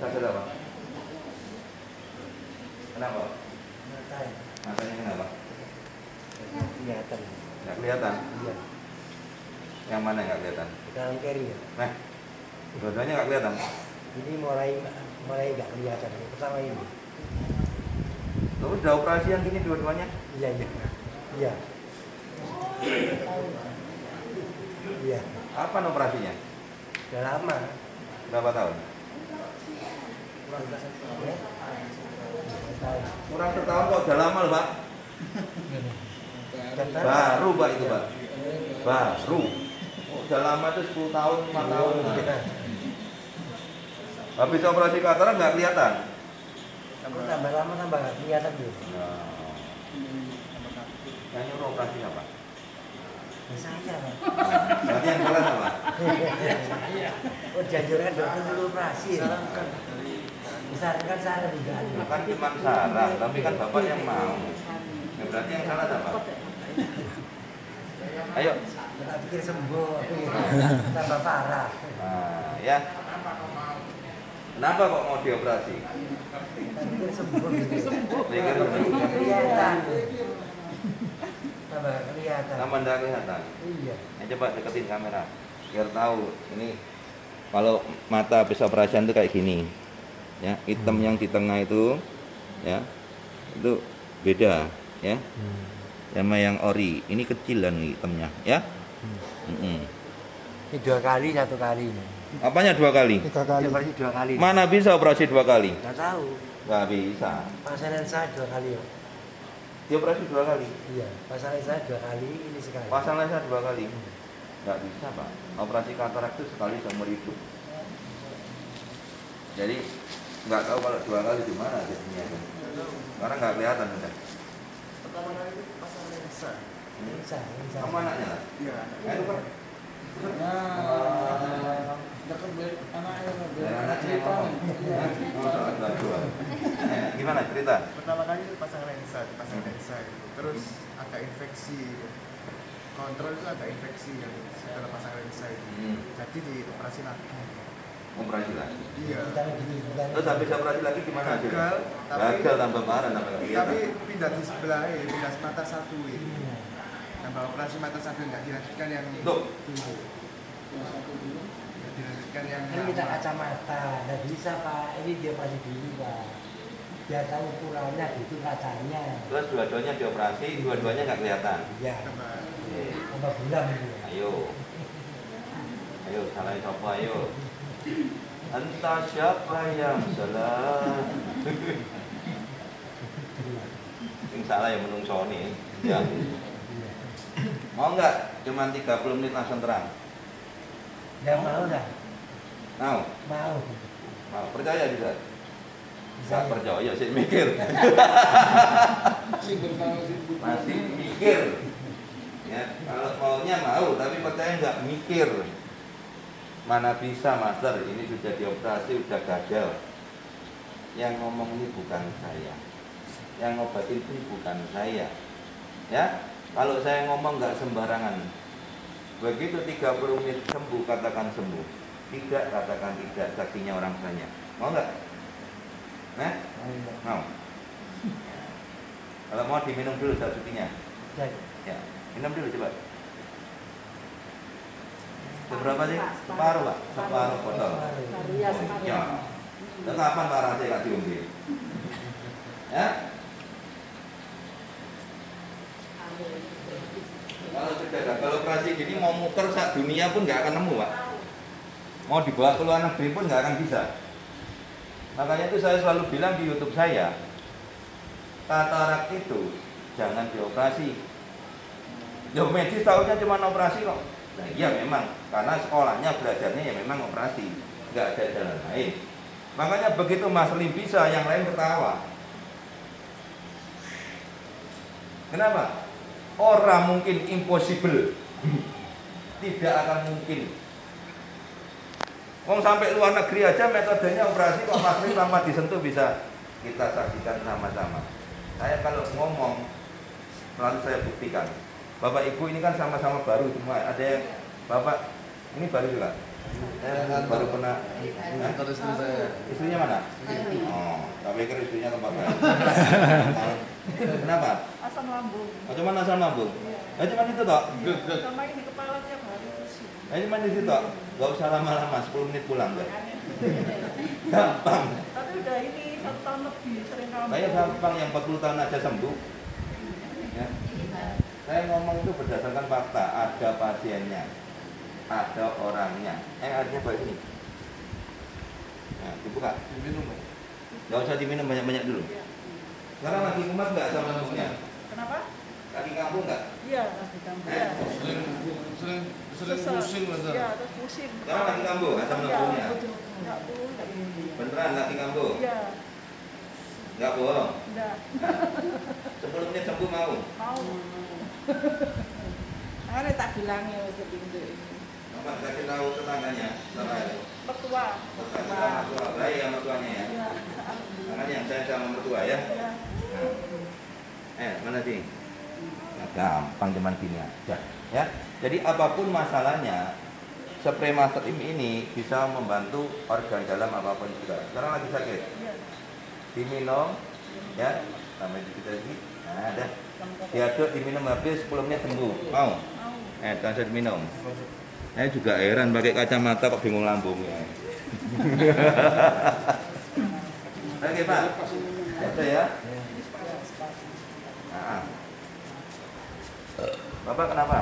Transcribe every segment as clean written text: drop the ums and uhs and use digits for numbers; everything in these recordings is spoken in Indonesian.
Sakit apa? Kenapa? Matanya kenapa? Kelihatan. Nggak kelihatan? Iya. Yang mana nggak kelihatan? Kanan kiri ya. Nah, dua-duanya nggak kelihatan. Ini mulai nggak kelihatan. Yang pertama ini. Lalu udah operasi yang gini dua-duanya? Iya iya. Iya. Iya. Apa operasinya? Udah lama. Berapa tahun? Ya. Kurang setahun kok udah lama loh Pak. Baru Pak itu Pak. Baru. Udah lama itu 10 tahun, 5 tahun. Habis operasi katarak nggak kelihatan. Kamu tambah lama tambah nggak kelihatan tuh. Nah. Yang nyuruh operasi apa? Saya Pak. Berarti yang salah apa? Oh dianjurkan dokter dulu operasi. Misalkan saya tidak. Bukan cuma saran, tapi kan Bapak yang mau. Ya, berarti yang salah apa? Ayo. Kita pikir sembuh, tambah parah. Nah, ya. Kenapa kok mau dioperasi? Kita pikir sembuh. Pikir sembuh. Kelihatan. Tambah kelihatan. Tambah nggak kelihatan. Iya. Ya, coba deketin kamera biar tahu ini kalau mata habis operasian itu kayak gini ya, hitam yang di tengah itu ya itu beda ya sama yang ori, ini kecilan hitamnya ya. Ini 2 kali, 1 kali. Apanya 2 kali? 3 kali. Operasi 2 kali. Mana bisa operasi 2 kali? Nggak tahu. Nggak bisa. Pasaran saya 2 kali ya. Dioperasi 2 kali. Iya. Pasaran saya 2 kali, ini sekali. Pasang laser 2 kali. Nggak bisa Pak. Operasi katarak itu sekali seumur hidup. Jadi nggak tahu kalau 2 kali di mana jadinya. Karena nggak kelihatan udah. Pertama kali itu pasang lensa. Lensa. Kamu anaknya lah? Iya. Itu kan? Dekat anaknya Anaknya cerita ngomong. nih. Gimana cerita? Pertama kali itu pasang lensa gitu. Terus agak infeksi gitu. Kontrol itu agak infeksi yang setelah pasang lensa itu. Jadi dioperasi lagi. Operasi lagi. Iya. Terus habis operasi lagi gimana hasilnya? Gagal, Gagal tambah parah tambah nggak kelihatan. tapi pindah di sebelah pindah mata satu ini. Tambah operasi mata satu nggak dilanjutkan yang Tuh. dulu. Nggak dilanjutkan yang Kan kita kacamata, nggak bisa Pak. Ini dia operasi dulu Pak. Biar tahu ukurannya gitu kacanya. Terus dua-duanya dioperasi, dua-duanya nggak kelihatan. Iya. tambah Tambah bulan gitu. Ayo, ayo salah siapa ayo. Entah siapa yang salah. Yang salah yang menungso nih. Ya. Mau nggak? Cuman 30 menit langsung terang. Ya mau dah. Mau? Mau. Mau? Percaya bisa? Bisa. Nggak percaya sih mikir. Masih mikir. Ya, kalau maunya mau, tapi percaya nggak mikir. Mana bisa master, ini sudah dioperasi, sudah gagal. Yang ngomong ini bukan saya. Yang ngobatin pun bukan saya. Ya, kalau saya ngomong nggak sembarangan. Begitu 30 menit sembuh, katakan sembuh. Tidak, katakan tidak, saksinya orang banyak. Mau nggak? Nah? Mau? Kalau mau diminum dulu satunya. Ya, minum dulu coba. Seberapa sih? Separuh Pak? Separuh botol. Ya. Dan kapan Pak Rasa nggak diombe? Ya? Kalau sudah gagal operasi gini mau muter sak dunia pun nggak akan nemu Pak. Mau dibawa ke luar negeri pun nggak akan bisa. Makanya itu saya selalu bilang di YouTube saya, katarak itu jangan dioperasi. Ya medis tahunya cuma operasi kok. Nah, iya memang, karena sekolahnya belajarnya ya memang operasi, nggak ada jalan lain. Makanya begitu Mas Lim bisa, yang lain ketawa. Kenapa? Orang mungkin impossible, tidak akan mungkin. Wong sampai luar negeri aja metodenya operasi kok Mas Lim lama disentuh bisa kita saksikan sama-sama. Saya kalau ngomong selalu saya buktikan. Bapak Ibu ini kan sama-sama baru semua. Ada yang Bapak ini baru juga. Baru kena. Kantor istri saya. Istrinya mana? Oh, tak pikir istrinya tempat lain. Kenapa? Asam lambung. Oh, cuman asam lambung. Cuman itu toh. Sama ini kepala tiap hari pusing. Cuman di situ toh. Gak usah lama-lama, 10 menit pulang kan. Gampang. Tapi udah ini 1 tahun lebih sering lambung. Saya gampang yang 40 tahun aja sembuh. Ya. Saya ngomong itu berdasarkan fakta, ada pasiennya, ada orangnya. Artinya apa ini? Nah, dibuka. Diminum. Gak usah diminum banyak-banyak dulu. Sekarang lagi kumat nggak asam lambungnya? Kenapa? Lagi kambuh nggak? Iya, lagi kambuh. Iya. Sering Susah. pusing mas. Iya, terus pusing. Sekarang lagi kambuh asam lambungnya? Enggak tuh, enggak ini. Beneran lagi kambuh? Iya, Nggak bohong? enggak. 10 menit sembuh mau? Mau. Ada tak bilangnya waktu itu ini. Bapak kasih tahu tetangganya, tetangga. Mertua. Mertua, baik ya mertuanya ya. Iya. Makanya yang saya sama mertua ya. Iya. Mana sih? Nah, gampang cuman gini aja. Ya. Jadi apapun masalahnya, spray master ini bisa membantu organ dalam apapun juga. Sekarang lagi sakit, Iya. diminum, ya, sampai dikit lagi. Nah, ada. Diaduk, diminum habis 10 menit sembuh. Mau? Mau. Langsung diminum. Saya juga heran pakai kacamata kok bingung lambungnya. Oke Pak, ada ya. Nah. Bapak kenapa?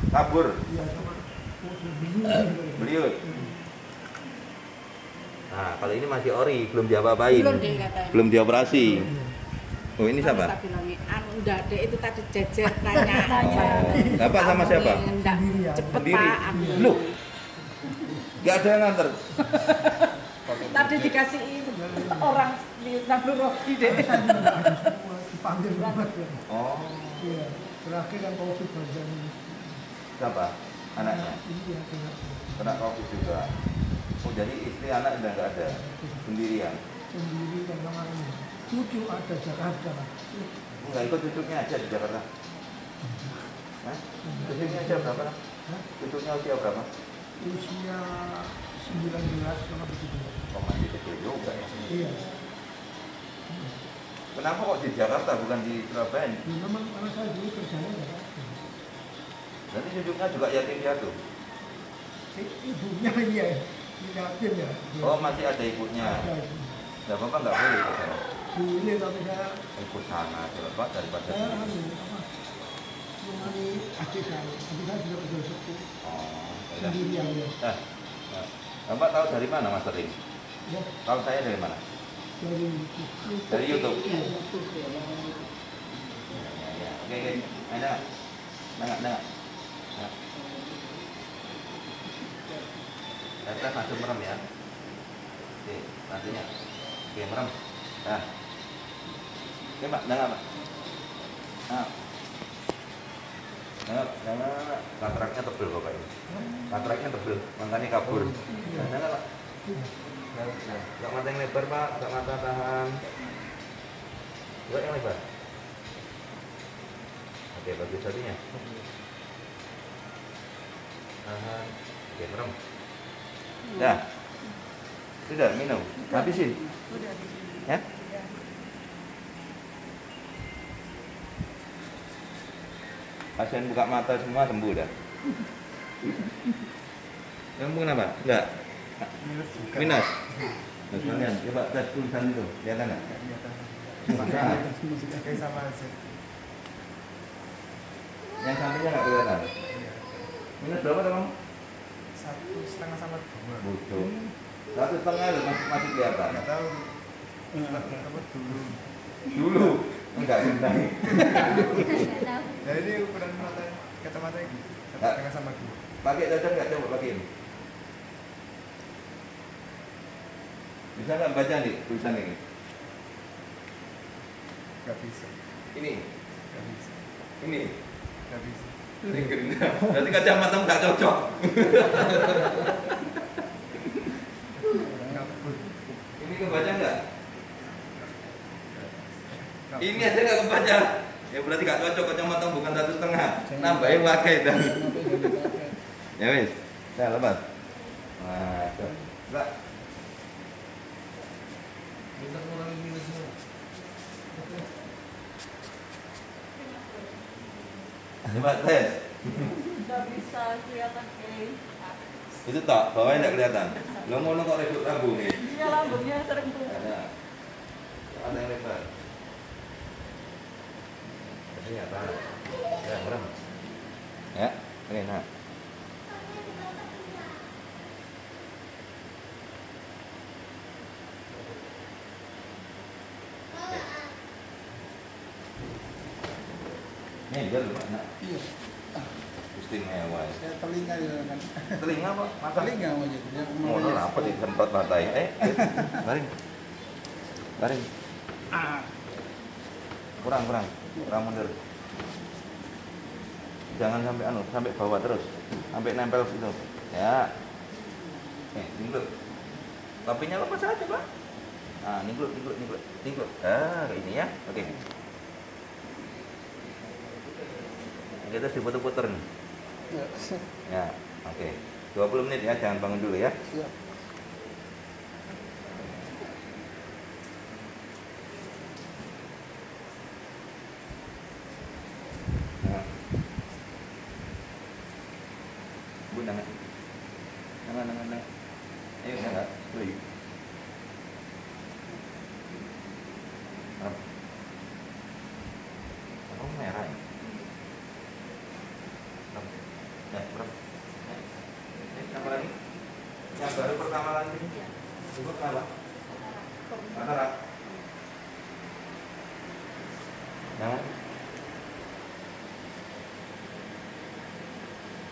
Kabur. Beliau. Nah, kalau ini masih ori, belum diapa-apain. Belum deh katanya. Belum dioperasi. Oh, ini Kan siapa? tak bilangnya, enggak deh itu tadi jejer tanya. Bapak sama siapa? Enggak, cepet Sendiri. Pak. aku. Loh. Gak ada yang nganter. Tadi dikasih itu orang di Nabluroki deh. Dipanggil banget ya. Oh, Iya. Terakhir yang COVID bagian ini. siapa? Anaknya Ini ya kena kena COVID juga. Oh, jadi istri anak udah nggak ada, sendirian. sendiri dan namanya. Cucu ada Jakarta. Nggak ikut cucunya aja di Jakarta. Hah? Cucunya usia berapa? Hah? Cucunya usia berapa? Usia 19 sama begitu. Oh, masih kecil juga ya. Iya. Kenapa kok di Jakarta bukan di Surabaya? Ya, memang karena saya dulu kerjanya Jakarta. Nanti cucunya juga yatim piatu. Ibunya iya, yakin ya. Oh, masih ada ibunya. Ada ibu. Nah, Bapak nggak boleh ke sana. Boleh tapi saya Ikut sana aja Bapak daripada saya sini. menemani adik saya juga betul sepuh Oh, ya. sendirian ya. Nah, Bapak tahu dari mana Mas Ring? Ya, Tahu saya dari mana? Dari YouTube. Iya. Ya. Oke. Nengak. Nengak. Tes langsung merem ya. Oke, nantinya. Oke, merem. Nah. Oke, Pak, nengak, Pak. Nah. Nengak. Kataraknya tebel Bapak ini. Kataraknya tebel, makanya kabur. Nengak, Pak. Gak mata yang lebar Pak, gak mata tahan. Gak yang lebar. Oke, bagus tadinya. Tahan. Oke, merem. Dah. Sudah minum. Habisin. Udah di sini. Ya. Iya. Pasien buka mata semua sembuh dah. Kamu kenapa? Enggak. Minus juga. Minus. Terus kalian coba tes tulisan itu, kelihatan nggak? Susah. Kayak sama aja. Yang sampingnya nggak kelihatan. Minus berapa tuh kamu? 1,5 sama 2. Butuh. 1,5 loh, masih kelihatan. Nggak tahu. Apa dulu? Dulu enggak sebentar. Nah ini ukuran mata kacamata ini 1,5 sama 2. Pakai cadar nggak, coba pakai ini. Bisa nggak baca nih tulisan ini? Nggak bisa. Ini, Nggak bisa. ini. Nggak bisa. Ini gerindra. Berarti kacamata nggak cocok. Nggak full. Ini kebaca nggak? Nggak Ini full. aja nggak kebaca. Ya berarti nggak cocok kacamata bukan 1,5. Nambahin wakai dan. Ya wis. Nah lepas. Nah, enggak. Minta ngurangin minusnya. Coba tes. Nggak bisa kelihatan kayak. Itu tak, bawahnya enggak kelihatan. Lo mau kok reduk lambung nih. Iya lambungnya sering tuh. Ada. Ada yang lebar. Ini apa? Ya, merem. Ya, ini nak. Ini dia dulu nak. Iya. Istimewa. Saya telinga juga kan. Telinga apa? Mata. Telinga aja. Dia Mau apa di tempat mata ya? Baring. Baring. Kurang mundur. Jangan sampai sampai bawah terus. Sampai nempel situ. Ya. Ninglut. Topinya lepas aja, Pak. Ah, ninglut. Ah, kayak ini ya. Oke. Kita diputer-puter nih. Ya, oke. 20 menit ya, jangan bangun dulu ya. Siap. Nah. Bu, nangan. Ayo, enggak. Beli. Oh, merah ya. Apa lagi? Yang baru pertama lagi ini? Ibu kenapa? Katarak.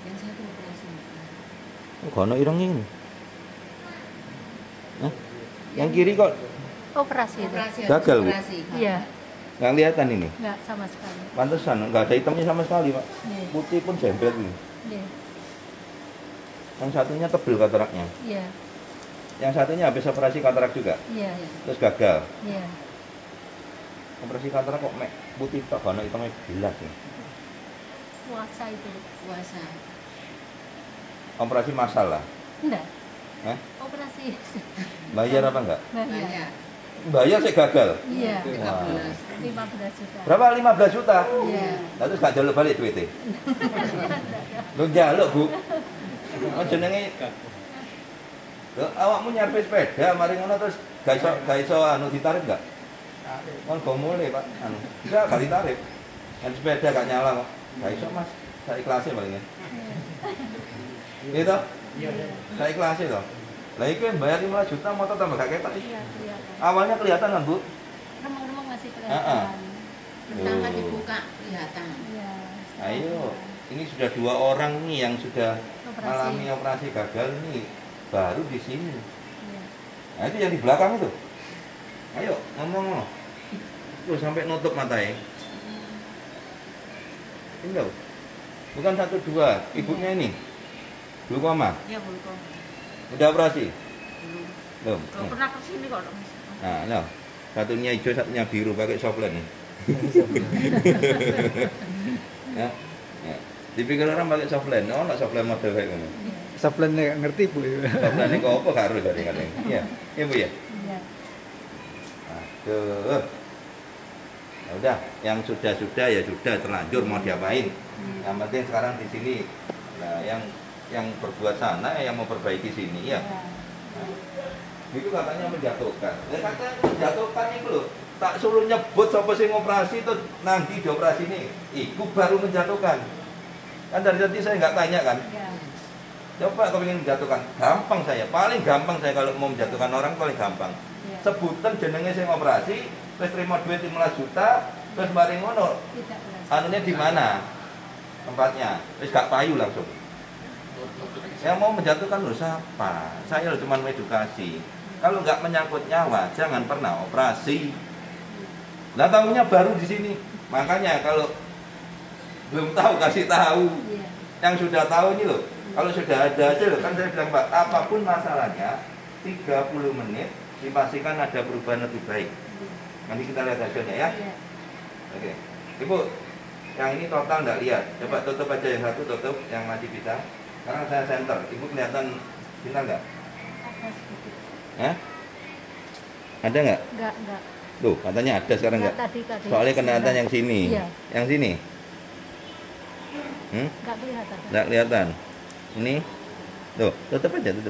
Yang satu operasi. kono ireng ini. Hah? Yang kiri kok Operasi itu. gagal, Bu? Iya, Nggak kelihatan ini. nggak sama sekali. Pantesan nggak ada hitamnya sama sekali, Pak. Iya. Putih pun jembret ini. Iya. Yang satunya tebel kataraknya. Iya. Yang satunya habis operasi katarak juga. Iya. Terus gagal. Iya. Operasi katarak kok mek putih tok kono hitamnya jelas ya. Puasa itu. Puasa. Operasi masalah. Enggak. Hah? Operasi. Bayar apa enggak? Banyak. Bayar saya gagal. Iya. Wah. 15 juta. Berapa? 15 juta? Iya. Lah terus gak jaluk balik duitnya. Lu jaluk, Bu. Oh jenenge. Lho awakmu nyarpe sepeda mari ngono terus gak iso anu ditarik enggak? Kon gomole, Pak. Anu. Enggak gak ditarik. Kan sepeda gak nyala kok. Gak iso, Mas. Saya ikhlasin palingnya. Gitu? Iya. Saya ikhlasin toh. Lah iki bayar 15 juta motor tambah gak ketok. Iya, kelihatan. Awalnya kelihatan kan, Bu? Remang-remang masih Heeh. kelihatan. Pertama Oh. dibuka kelihatan. Iya. Ayo, ini sudah 2 orang nih yang sudah Operasi. mengalami operasi gagal nih, baru di sini. Iya. Nah itu yang di belakang itu. Ayo ngomong loh. Tuh sampai nutup matanya. Ini loh. Bukan 1, 2, ibunya ini. Glukoma. Ya belum. Udah operasi? Belum. Belum. Kalau pernah kesini kok. Nah, no. Satunya hijau, satunya biru pakai soflen nih. Ya. Ya. Dipikir orang pakai soflen, oh nggak soflen model kayak gini. Saplennya nggak ngerti Bu. Soflen ini kok apa harus dari kadang. Iya, iya Bu ya. Iya. Aduh. Ya udah, yang sudah ya sudah terlanjur mau diapain. Yang penting sekarang di sini. Nah, yang berbuat sana, yang memperbaiki sini ya. Itu katanya menjatuhkan. Ya katanya menjatuhkan itu loh. Tak suruh nyebut siapa sih ngoperasi tuh nanti dioperasi ini. Iku baru menjatuhkan. Kan dari tadi saya nggak tanya kan. Iya. Coba kalau ingin menjatuhkan, gampang saya. Paling gampang saya kalau mau menjatuhkan orang paling gampang. Iya. Sebutan jenenge saya ngoperasi, terus terima duit 15 juta, terus bareng ngono. Tidak berhasil. Anunya di mana? Tempatnya. Terus gak payu langsung. Yang mau menjatuhkan loh siapa? Saya loh cuma edukasi. Kalau nggak menyangkut nyawa, jangan pernah operasi. Nah tahunya baru di sini. Makanya kalau belum tahu kasih tahu. Iya. Yang sudah tahu ini loh. Kalau sudah ada aja loh, kan saya bilang Pak, apapun masalahnya 30 menit dipastikan ada perubahan lebih baik. Nanti kita lihat hasilnya ya. Iya. Oke. Ibu, yang ini total nggak lihat. Coba tutup aja yang satu, tutup yang masih bisa. Sekarang saya center. Ibu kelihatan Cinta nggak? Ada sedikit. Hah? Ada nggak? Enggak. Tuh, katanya ada sekarang nggak? Tadi. Soalnya kelihatan yang sini. Iya. Yang sini? Enggak kelihatan. Nggak kelihatan. Ini? Tuh, tutup aja tuh.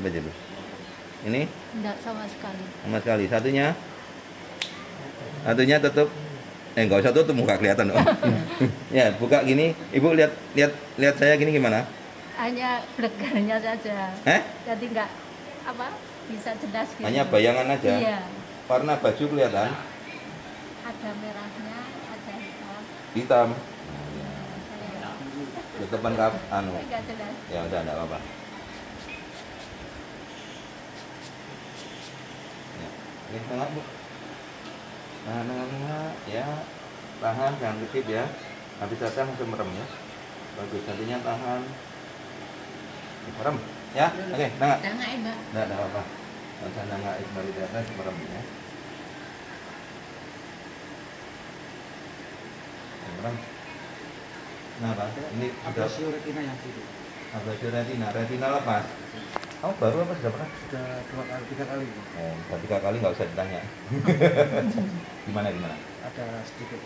Ini? Enggak sama sekali. Sama sekali. Satunya tutup. Nggak usah tutup, muka kelihatan. Oh. Ya, buka gini. Ibu lihat saya gini gimana? Hanya blegarnya saja. Jadi enggak bisa jelas gitu. Hanya bayangan aja. Iya. Warna baju kelihatan? Ada merahnya, ada hitam. Hitam. Saya Tutupan enggak jelas. Ya udah enggak apa-apa. Ya. Ini tengah, Bu. Nah, ya. Tahan, jangan ketip ya. Habis datang langsung merem ya. Bagus, nantinya tahan. Merem. Ya, oke, nengak. Tengah ya, Mbak. Enggak ada apa-apa. Kalau saya nengak Ismail di atas, merem ya. Merem. Nah, Pak, ini sudah Abrasio retina yang kiri. abrasi retina lepas. Kamu baru apa sudah pernah? Sudah 3 kali. Oh, udah 3 kali nggak usah ditanya. Gimana? Ada sedikit.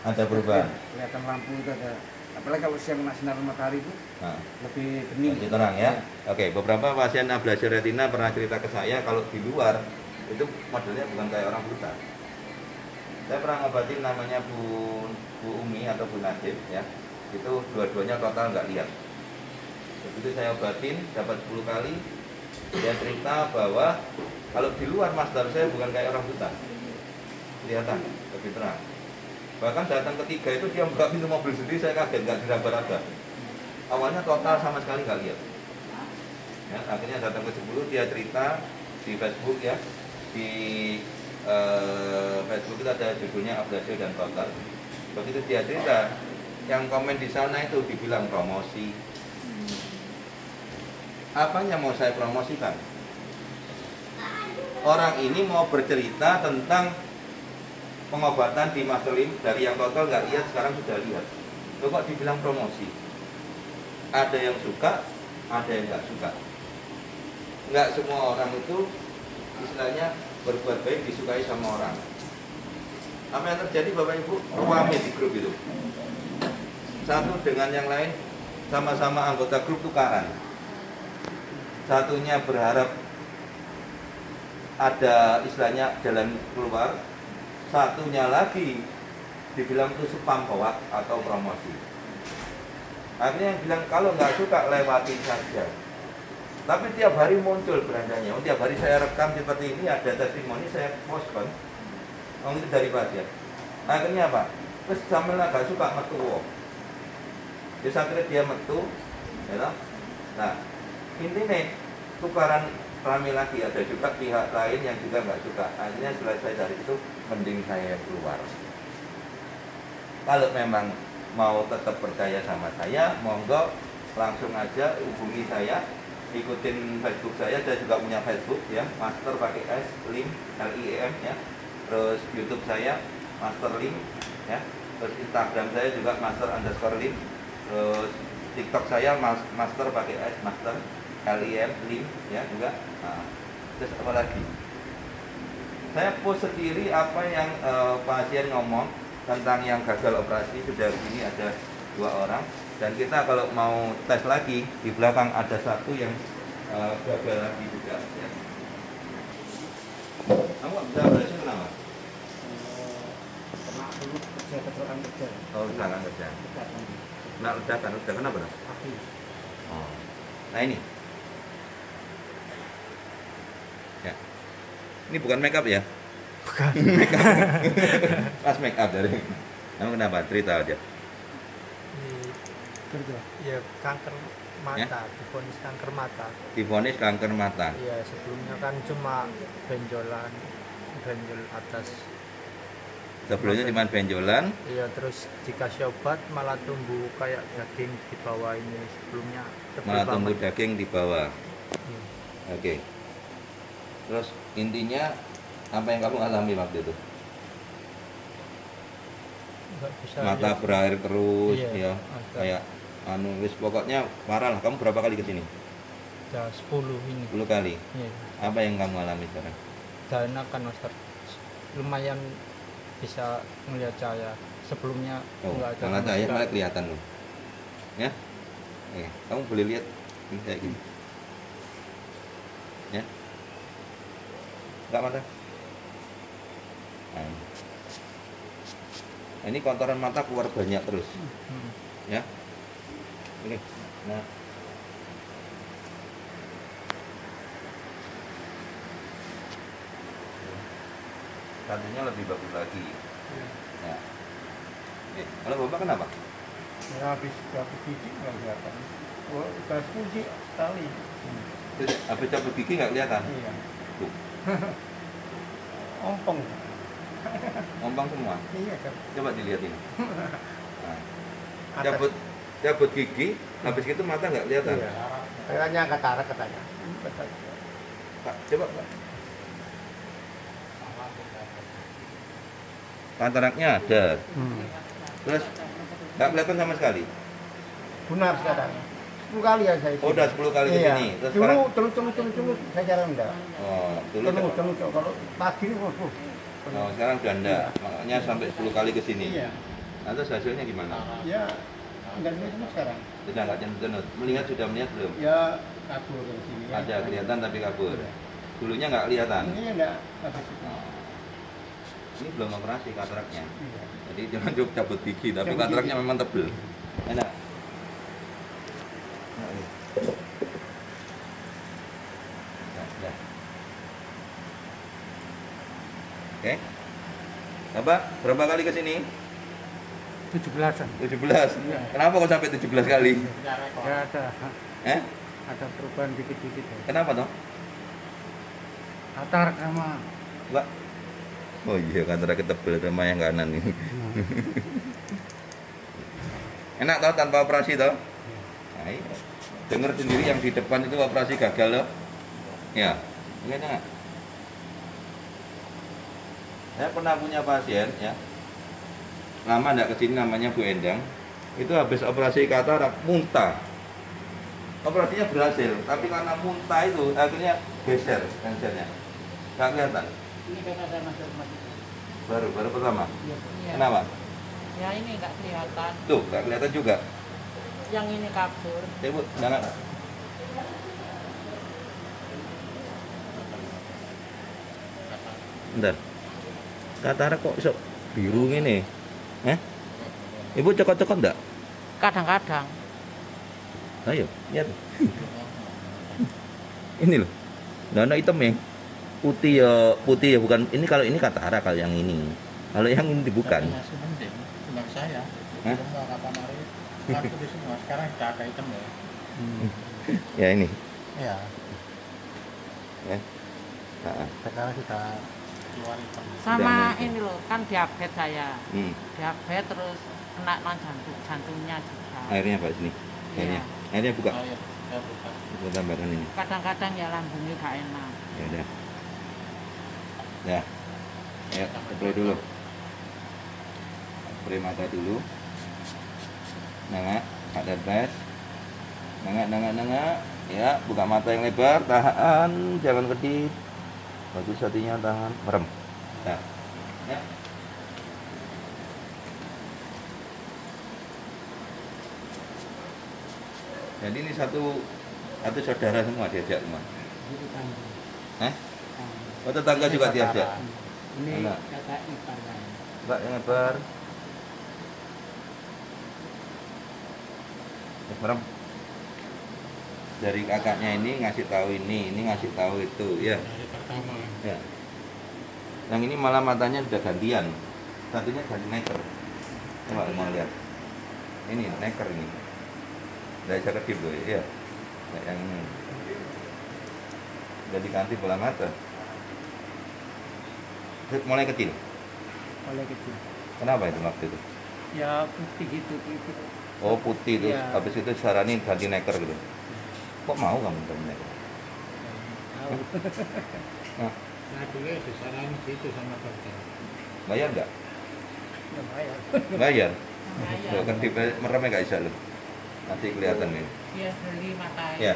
Ada perubahan. Kelihatan lampu itu ada. Apalagi kalau siang kena sinar matahari itu Nah, lebih bening. lebih terang ya. Oke, beberapa pasien ablasi retina pernah cerita ke saya kalau di luar itu modelnya bukan kayak orang buta. Saya pernah ngobatin namanya Bu Umi atau Bu Najib ya. Itu dua-duanya total nggak lihat. Begitu saya obatin dapat 10 kali, dia cerita bahwa kalau di luar master saya bukan kayak orang buta. Kelihatan lebih terang. Bahkan datang ketiga itu dia buka pintu mobil sendiri, saya kaget, nggak diraba-raba. Awalnya total sama sekali nggak lihat. Ya, akhirnya datang ke 10 dia cerita di Facebook ya, di Facebook itu ada judulnya ablasi dan total. Begitu dia cerita, yang komen di sana itu dibilang promosi. Apanya mau saya promosikan? Orang ini mau bercerita tentang pengobatan di Mastelim dari yang total nggak lihat sekarang sudah lihat. Loh kok dibilang promosi? Ada yang suka, ada yang nggak suka. Nggak semua orang itu istilahnya berbuat baik disukai sama orang. Apa yang terjadi Bapak Ibu? Ruame di grup itu. Satu dengan yang lain sama-sama anggota grup tukaran. Satunya berharap ada istilahnya jalan keluar, satunya lagi dibilang itu spam hoax atau promosi. Akhirnya yang bilang kalau nggak suka lewatin saja. Tapi tiap hari muncul berandanya. Tiap hari saya rekam seperti ini, ada testimoni saya post kan. Itu dari pasien. Akhirnya apa? Terus sambil nggak suka metu. Jadi akhirnya dia metu, ya. Nah, intinya tukaran rame lagi, ada juga pihak lain yang juga nggak suka. Akhirnya selesai dari itu mending saya keluar. Kalau memang mau tetap percaya sama saya, monggo langsung aja hubungi saya, ikutin Facebook saya juga punya Facebook ya, Master pakai S, Lim, LIEM ya. Terus YouTube saya Master Lim ya. Terus Instagram saya juga Master_Lim. Terus TikTok saya Master pakai S, Master LIM ya juga. Nah, terus apa lagi? Saya post sendiri apa yang pasien ngomong tentang yang gagal operasi. Sudah begini ada 2 orang, dan kita kalau mau tes lagi di belakang ada satu yang gagal lagi juga ya. Kamu bisa operasi kenapa? Pernah dulu kecelakaan kerja. Oh, kecelakaan kerja. Nah, ledakan apa? Kaki. Oh. Nah ini. Ya. Ini bukan make up ya? Bukan. Make up. Pas make up dari. Kamu kenapa? Cerita aja. Kerja. Ya kanker mata, divonis kanker mata. Divonis kanker mata. Iya, sebelumnya kan cuma benjol atas. Sebelumnya cuma benjolan. Iya, terus dikasih obat malah tumbuh kayak daging di bawah ini. Sebelumnya tebal Malah tumbuh banget. daging di bawah. Iya. Oke. Terus intinya apa yang kamu alami waktu itu? Nggak bisa Mata lihat. berair terus Iya, ya. ada. Kayak wis pokoknya parah lah. Kamu berapa kali ke sini? Sudah 10 ini. 10 kali. Iya. Apa yang kamu alami sekarang? Sudah enakan Ustaz. Lumayan bisa melihat cahaya. Sebelumnya Oh, enggak ada. malah sama cahaya sekali. malah kelihatan loh. Ya. Kamu boleh lihat ini kayak gini. Ya. Enggak mata. Nah, ini kotoran mata keluar banyak terus. Hmm. Ya. Ini. Nah. Tadinya lebih bagus lagi. Ya. Kalau Bapak kenapa? Ya habis gigi nggak kelihatan. Oh, udah 10 kali. Habis cabut gigi nggak kelihatan? Iya. Tuh. Ompong. Ompang semua. Iya kan. Coba dilihat ini. Nah, Atas. cabut gigi, habis itu mata nggak kelihatan. Iya. Kayaknya katarak katanya. Pak, coba Pak. Kataraknya ada, terus nggak kelihatan sama sekali. Benar sekarang. 10 kali ya saya. Oh, udah 10 kali Iya. kesini. Terus sekarang, Dulu saya jarang enggak. oh, dulu Kalau pagi sekarang udah enggak. Makanya sampai 10 kali kesini. Iya. Nah, terus hasilnya gimana? Ya enggak semua sekarang. Sudah nggak cenut. Sudah melihat belum? Ya kabur dari sini. Ada kelihatan tapi kabur. Dulunya nggak kelihatan. Ini enggak habis. Ini belum operasi kataraknya. Iya. Jadi jangan coba cabut gigi, tapi kataraknya memang tebel. Enak. Nah, ini. Nah. Oke. Bapak, berapa kali ke sini? 17-an. 17. Iya. Kenapa kok sampai 17 kali? Ya ada Eh? perubahan dikit-dikit. Kenapa toh? Katarak sama Mbak. Oh iya, katarak tebel sama yang kanan ini. Enak toh tanpa operasi toh? Nah, iya. Dengar sendiri yang di depan itu operasi gagal loh. Ya, ingat nggak? Saya pernah punya pasien ya, lama nggak kesini, namanya Bu Endang. Itu habis operasi katarak muntah. Operasinya berhasil, tapi karena muntah itu akhirnya geser lensernya. Nggak kelihatan. Ini karena saya masuk Baru pertama. Iya. Kenapa? Ya ini nggak kelihatan. Tuh, nggak kelihatan juga. Yang ini kabur. Ya Bu, jangan. Bentar. Katarak kok iso biru gini? Ibu cokot-cokot enggak? Kadang-kadang. Ayo, lihat. Ini loh. Nggak hitam ya. Putih ya bukan. Ini kalau ini katarak, kalau yang ini. Kalau yang ini bukan. Benar saya. Hah? Semua kapan hari laku di semua. Sekarang sudah ada hitam ya. Ya ini. Iya. Ya. Nah, Sekarang sudah keluar hitam. Sama Udah, ini loh, kan diabetes saya. hmm. Diabetes terus kena jantungnya juga. Airnya Pak sini. Airnya. Airnya buka. Oh iya, saya buka. Kita tambahkan ini. Kadang-kadang ya lambungnya gak enak. Ya udah. Ya. Ayo, spray dulu. Spray mata dulu. Nengak, ada tes. Nengak. Ya, buka mata yang lebar, tahan, jangan kedip. Bagus hatinya, tahan, merem. Nah. Ya. Jadi ini satu saudara semua diajak semua. Hah? Oh, tetangga juga diajak. Ini Enak. kakak ipar kan. Mbak yang lebar. Merem. Dari kakaknya ini ngasih tahu ini ngasih tahu itu, ya. Dari pertama. Ya. Yang ini malah matanya sudah gantian. Satunya ganti neker. Coba mau lihat. Ini neker ini. Tidak bisa kedip loh, ya. Nah, yang ini. Sudah diganti bola mata. Mulai kecil. Oleh kecil. Kenapa itu waktu itu? Ya putih gitu. Oh putih terus Iya. habis itu saranin ganti neker gitu. Kok mau kamu ganti neker? Tahu. Nah, Nah dulu di sana ini gitu sama dokter. bayar nggak? Ya bayar. Bayar. Bahaya. Loh, kedip meremnya nggak bisa loh. Nanti kelihatan nih. Dia beli matanya. Ya.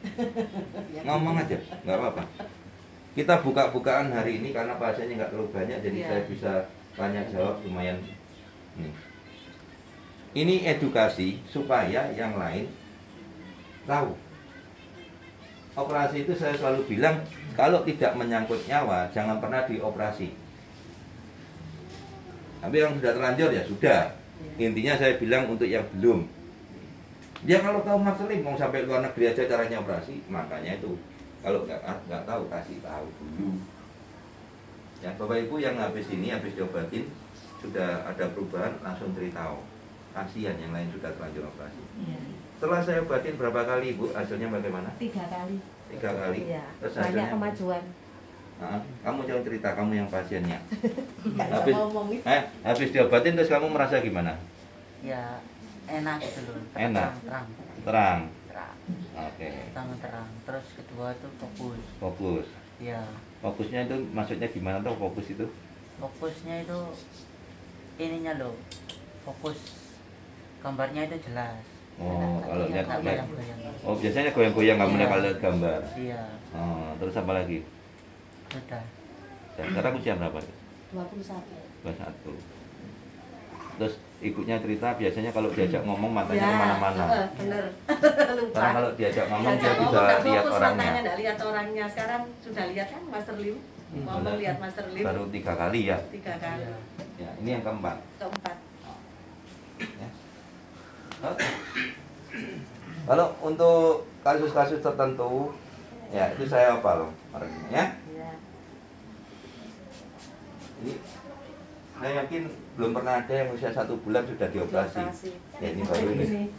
Ngomong aja, nggak apa-apa. Kita buka-bukaan hari ini karena pasiennya nggak terlalu banyak, jadi Iya. saya bisa tanya jawab lumayan. Nih. Ini edukasi supaya yang lain tahu. Operasi itu saya selalu bilang, kalau tidak menyangkut nyawa, jangan pernah dioperasi. Tapi yang sudah terlanjur ya sudah. Intinya saya bilang untuk yang belum. Ya kalau tahu Mas Lim mau sampai luar negeri aja caranya operasi, makanya itu. Kalau nggak tahu kasih tahu dulu. Ya Bapak Ibu yang habis diobatin sudah ada perubahan langsung cerita. Kasihan yang lain sudah terlanjur operasi. Iya. Setelah saya obatin berapa kali Bu? Hasilnya bagaimana? 3 kali. 3 kali. Iya. Terus Banyak hasilnya? kemajuan. Kamu jangan cerita, kamu yang pasiennya. Nggak bisa habis, ngomong. habis diobatin terus kamu merasa gimana? Ya enak gitu loh. Enak. Terang. Terang. Terang. Oke. Sangat terang. Terus kedua itu fokus. Fokus. Ya. Fokusnya itu maksudnya gimana tuh fokus itu? Fokusnya itu ininya loh. Fokus gambarnya itu jelas. Oh, kalau lihat goyang-goyang. Oh, biasanya goyang-goyang kamu Iya. kalau lihat gambar. Iya. Oh, terus apa lagi? Sudah. Sekarang usia berapa? 21. 21. Terus ibunya cerita biasanya kalau diajak ngomong matanya Ya, kemana-mana. bener. Lupa. Karena kalau diajak ngomong dia Diajak bisa nggak lihat fokus, orangnya. matanya nggak lihat orangnya. Sekarang sudah lihat kan Master Lim? Ngomong lihat Master Lim. Baru 3 kali ya. 3 kali. Ya, ini yang keempat. Keempat. Ya. Oke. Kalau untuk kasus-kasus tertentu, ya itu saya hafal orangnya. Ya. Iya. Ini saya yakin belum pernah ada yang usia 1 bulan sudah dioperasi. Ya ini baru ini.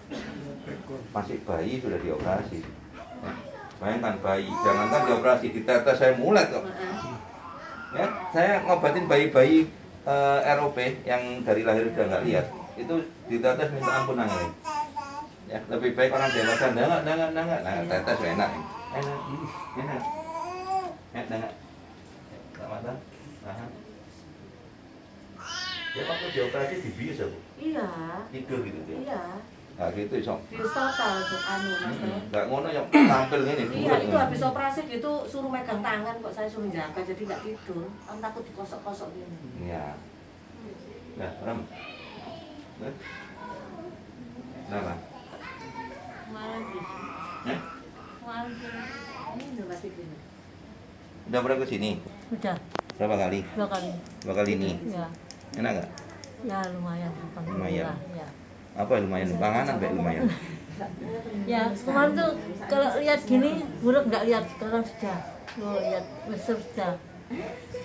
Masih bayi sudah dioperasi. Ya. Bayangkan bayi, jangankan dioperasi, ditetes saya mulet kok. Ya, saya ngobatin bayi-bayi ROP yang dari lahir udah nggak lihat. Itu ditetes minta ampun nangis. Ya, lebih baik orang dewasa nggak. Nah, tetes enak. Enak. Selamat. Nah. Ya waktu dioperasi dibius ya, Bu? Iya. Tidur gitu dia. Iya. Nah gitu iso. Bius total tuh Master. Nggak ngono yang tampil gini. Iya, itu habis operasi gitu suruh megang tangan kok saya suruh jaga jadi nggak tidur. Kan takut dikosok-kosok gini. Iya. Nah, Ram. Kenapa? Ya? Ini udah pasti gini. Udah pernah ke sini? Udah Berapa kali? 2 kali. 2 kali ini. Ya, Enak nggak? ya lumayan. Lumayan. Ya. Apa lumayan? Panganan baik lumayan. Ya, kemarin tuh kalau lihat gini, buruk nggak lihat, sekarang sudah. Oh, lihat besar sudah.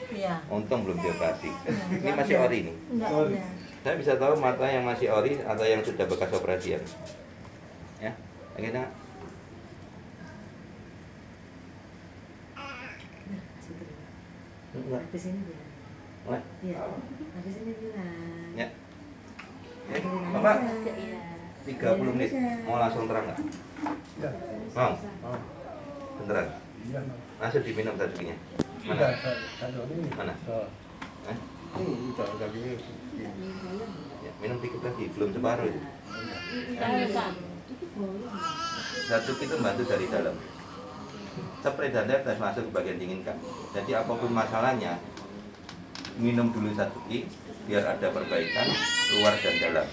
Iya. Untung belum dioperasi. Ini masih ori nih. Enggak ada. Saya bisa tahu mata yang masih ori atau yang sudah bekas operasian. Ya, oke nak. Enggak. Habis ini bilang. Wah. Iya. Habis ini bilang. Ya. Bapak, Iya. 30 menit mau langsung terang nggak? Mau? Beneran? Langsung diminum tadinya. Mana? Mana? Eh? Ya, minum dikit lagi, belum separuh itu. Satu itu bantu dari dalam. Spray dan tetes masuk ke bagian diinginkan. Jadi apapun masalahnya, minum dulu 1 ki biar ada perbaikan luar dan dalam.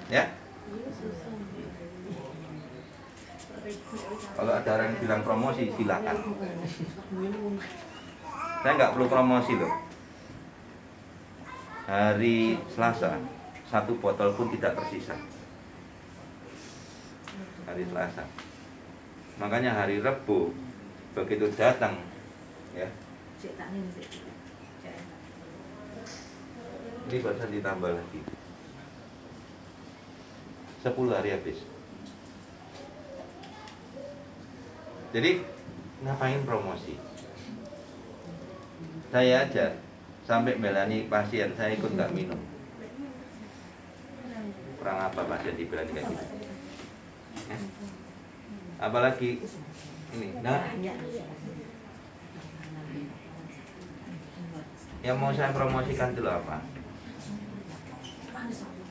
Ya. Kalau ada orang yang bilang promosi, silakan. Saya nggak perlu promosi loh. Hari Selasa 1 botol pun tidak tersisa. Hari Selasa. Makanya hari Rabu begitu datang, ya. Ini barusan ditambah lagi. 10 hari habis. Jadi ngapain promosi? Saya aja sampai belani pasien saya ikut nggak minum. Kurang apa pasien dibelani kayak gitu? Ya. Apalagi ini, nah, yang mau saya promosikan dulu apa?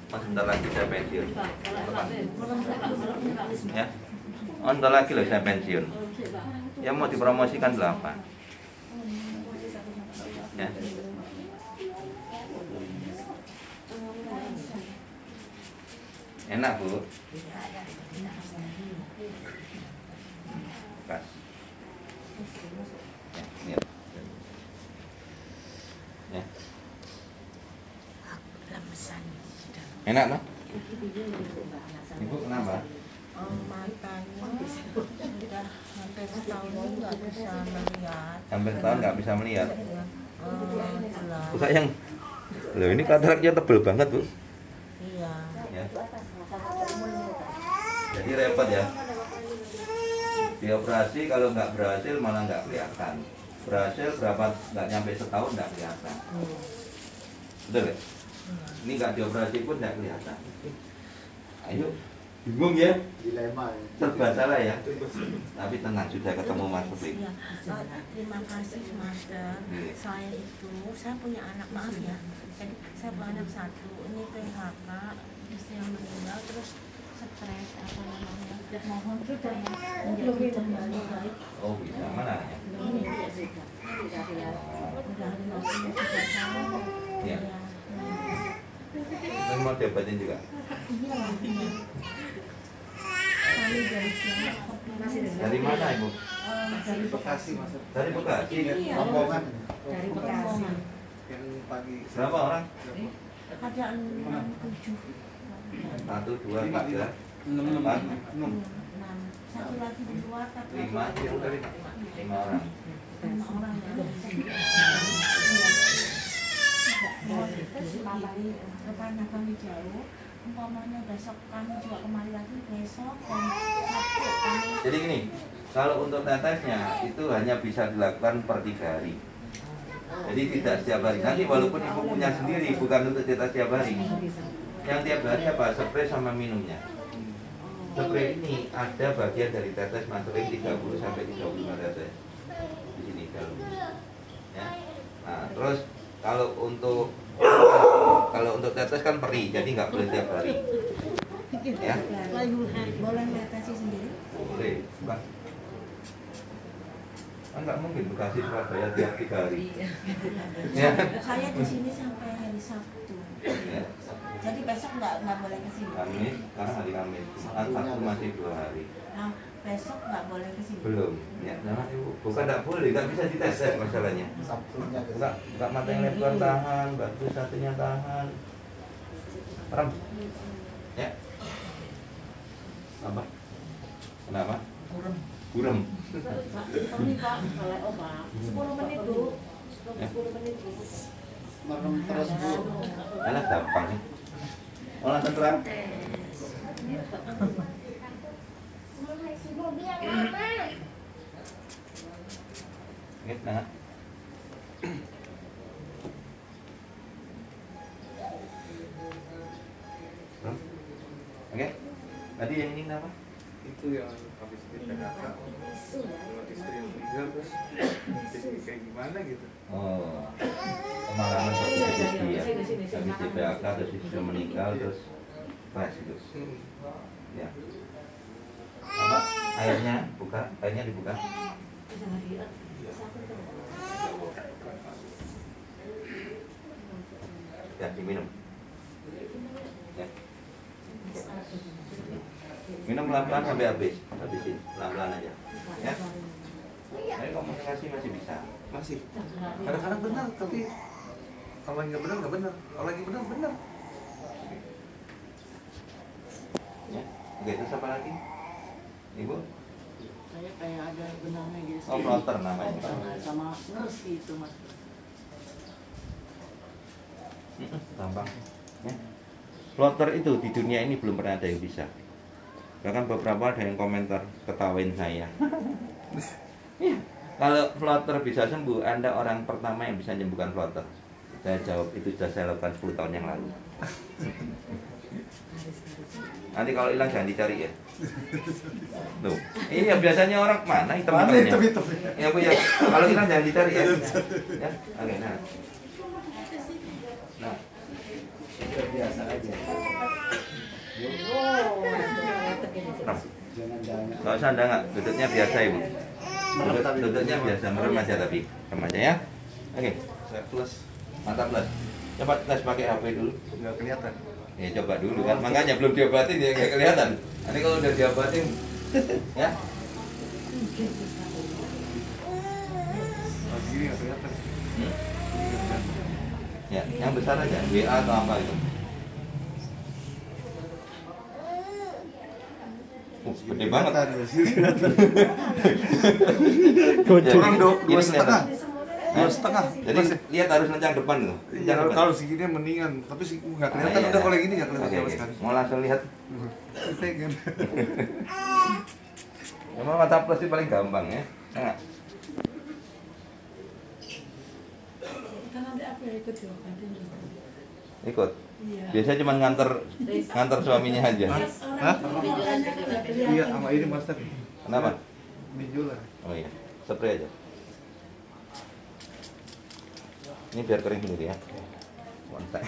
Mas sebentar lagi saya pensiun. Ya. Onto lagi loh saya pensiun. Ya mau dipromosikan dulu apa? Ya. Enak Bu. Pas. Ya. Ya. Enak no? Ibu kenapa? Matanya sudah hampir setahun nggak bisa melihat. Hampir setahun nggak bisa melihat. Jelas. Bu sayang. Loh ini kataraknya tebel banget Bu. Iya. Ya. Jadi repot ya. Dioperasi kalau nggak berhasil malah nggak kelihatan. Berhasil berapa nggak nyampe setahun nggak kelihatan. Betul ya? Ini nggak dioperasi pun nggak kelihatan. Ayo, bingung ya? Dilema ya. Serba salah ya. Tapi tenang, sudah ketemu Mas Putri. Ya, terima kasih Master. Saya punya anak, maaf ya. Jadi saya punya anak satu. Ini PHK, istri yang meninggal, terus stres apa namanya. Mohon sudah menjadi kembali baik. Oh bisa, mana ya? Ya. Dan mau diobatin juga? Dari mana Ibu? Dari Bekasi Mas. Dari Bekasi? Rombongan. Dari Bekasi. Yang pagi. Berapa orang? Ada 6, 7. 1, 2, 3, 4, 6. Satu lagi di luar tapi 5, 5 orang. 5 orang ya. Karena kami jauh, umpamanya besok kami juga kembali lagi besok dan Sabtu kami. Jadi gini, kalau untuk tetesnya itu hanya bisa dilakukan per 3 hari. Jadi tidak setiap hari. Nanti walaupun ibu punya sendiri, bukan untuk tetes setiap hari. Yang tiap hari apa? Spray sama minumnya. Spray ini ada bagian dari tetes masukin 30 sampai 35 tetes di sini kalau ya. Nah, terus kalau untuk tetes kan perih, jadi nggak boleh tiap hari. Ya. Boleh netesi sendiri? Boleh, Pak. Kan nggak mungkin Bekasi Surabaya tiap 3 hari. Ya. Saya di sini sampai hari Sabtu. Ya. Jadi besok nggak boleh ke sini. Kamis, sekarang hari Kamis. Sabtu masih 2 hari. Nah, besok nggak boleh ke sini. Belum. Ya, jangan Ibu. Bukan nggak boleh, nggak bisa dites masalahnya. Sabtunya ke Buka mata yang lebar tahan, batu satunya tahan. Rem. Ya. Apa? Kenapa? Kurang. Kami Pak, oleh obat 10 menit Bu. 10 menit Bu. merem terus Bu. Alah gampang nih. Olah tenteram. Ingat nah. Oke. Tadi yang ini apa? Itu yang habis di PHK. Kalau istri yang meninggal terus jadi kayak gimana gitu. Oh. Pengalaman seperti itu ya. Habis di PHK terus istri meninggal terus stres gitu. Ya. Apa? Airnya buka, airnya dibuka. Ya, diminum. Ya. Minum pelan-pelan sampai habis. Habisin, pelan-pelan aja. Ya. Tapi komunikasi masih bisa. Masih. Kadang-kadang benar tapi kalau nggak benar nggak benar. Kalau lagi benar benar. Ya. Oke, terus apa lagi? Ibu? Saya kayak ada benangnya gitu. Oh, floater namanya. Sama nurse gitu Mas. Gampang. Ya. Floater itu di dunia ini belum pernah ada yang bisa. Bahkan beberapa ada yang komentar ketawain saya. Ya. Kalau floater bisa sembuh, Anda orang pertama yang bisa menyembuhkan floater. Saya jawab itu sudah saya lakukan 10 tahun yang lalu. Nanti kalau hilang jangan dicari ya. Tuh. Ini ya biasanya orang mana hitam-hitamnya. Ya Bu ya. Kalau hilang jangan dicari ya. Ya. Oke, nah. Nah. Biasa aja. Oh, ternyata gini. Nggak usah nggak, duduknya biasa ibu. Duduknya biasa, merem aja tapi, aja ya. Oke, Saya plus. mantap plus. Coba tes pakai HP dulu. Nggak kelihatan. Ya coba dulu kan, makanya belum diobatin ya nggak kelihatan. Nanti kalau udah diobatin, ya. Oh, segini nggak kelihatan. Ya, yang besar aja, WA atau apa itu. Gede banget. Kurang dua Ini setengah. kelihatan. Dua setengah. Jadi lihat harus nencang depan tuh. Ya, kalau segini mendingan, tapi nggak kelihatan. iya. Udah kalau yang ini nggak kelihatan Oke, sama oke. sekali. Mau langsung lihat. Pengen. Memang mata plus itu paling gampang ya. Nah, Kan nanti aku yang ikut diobatin. ikut. Iya. Biasanya cuma nganter suaminya aja. Hah? Iya, sama ini master. Kenapa? Minjulan. Oh iya, spray aja. Ini biar kering sendiri ya. Kontak.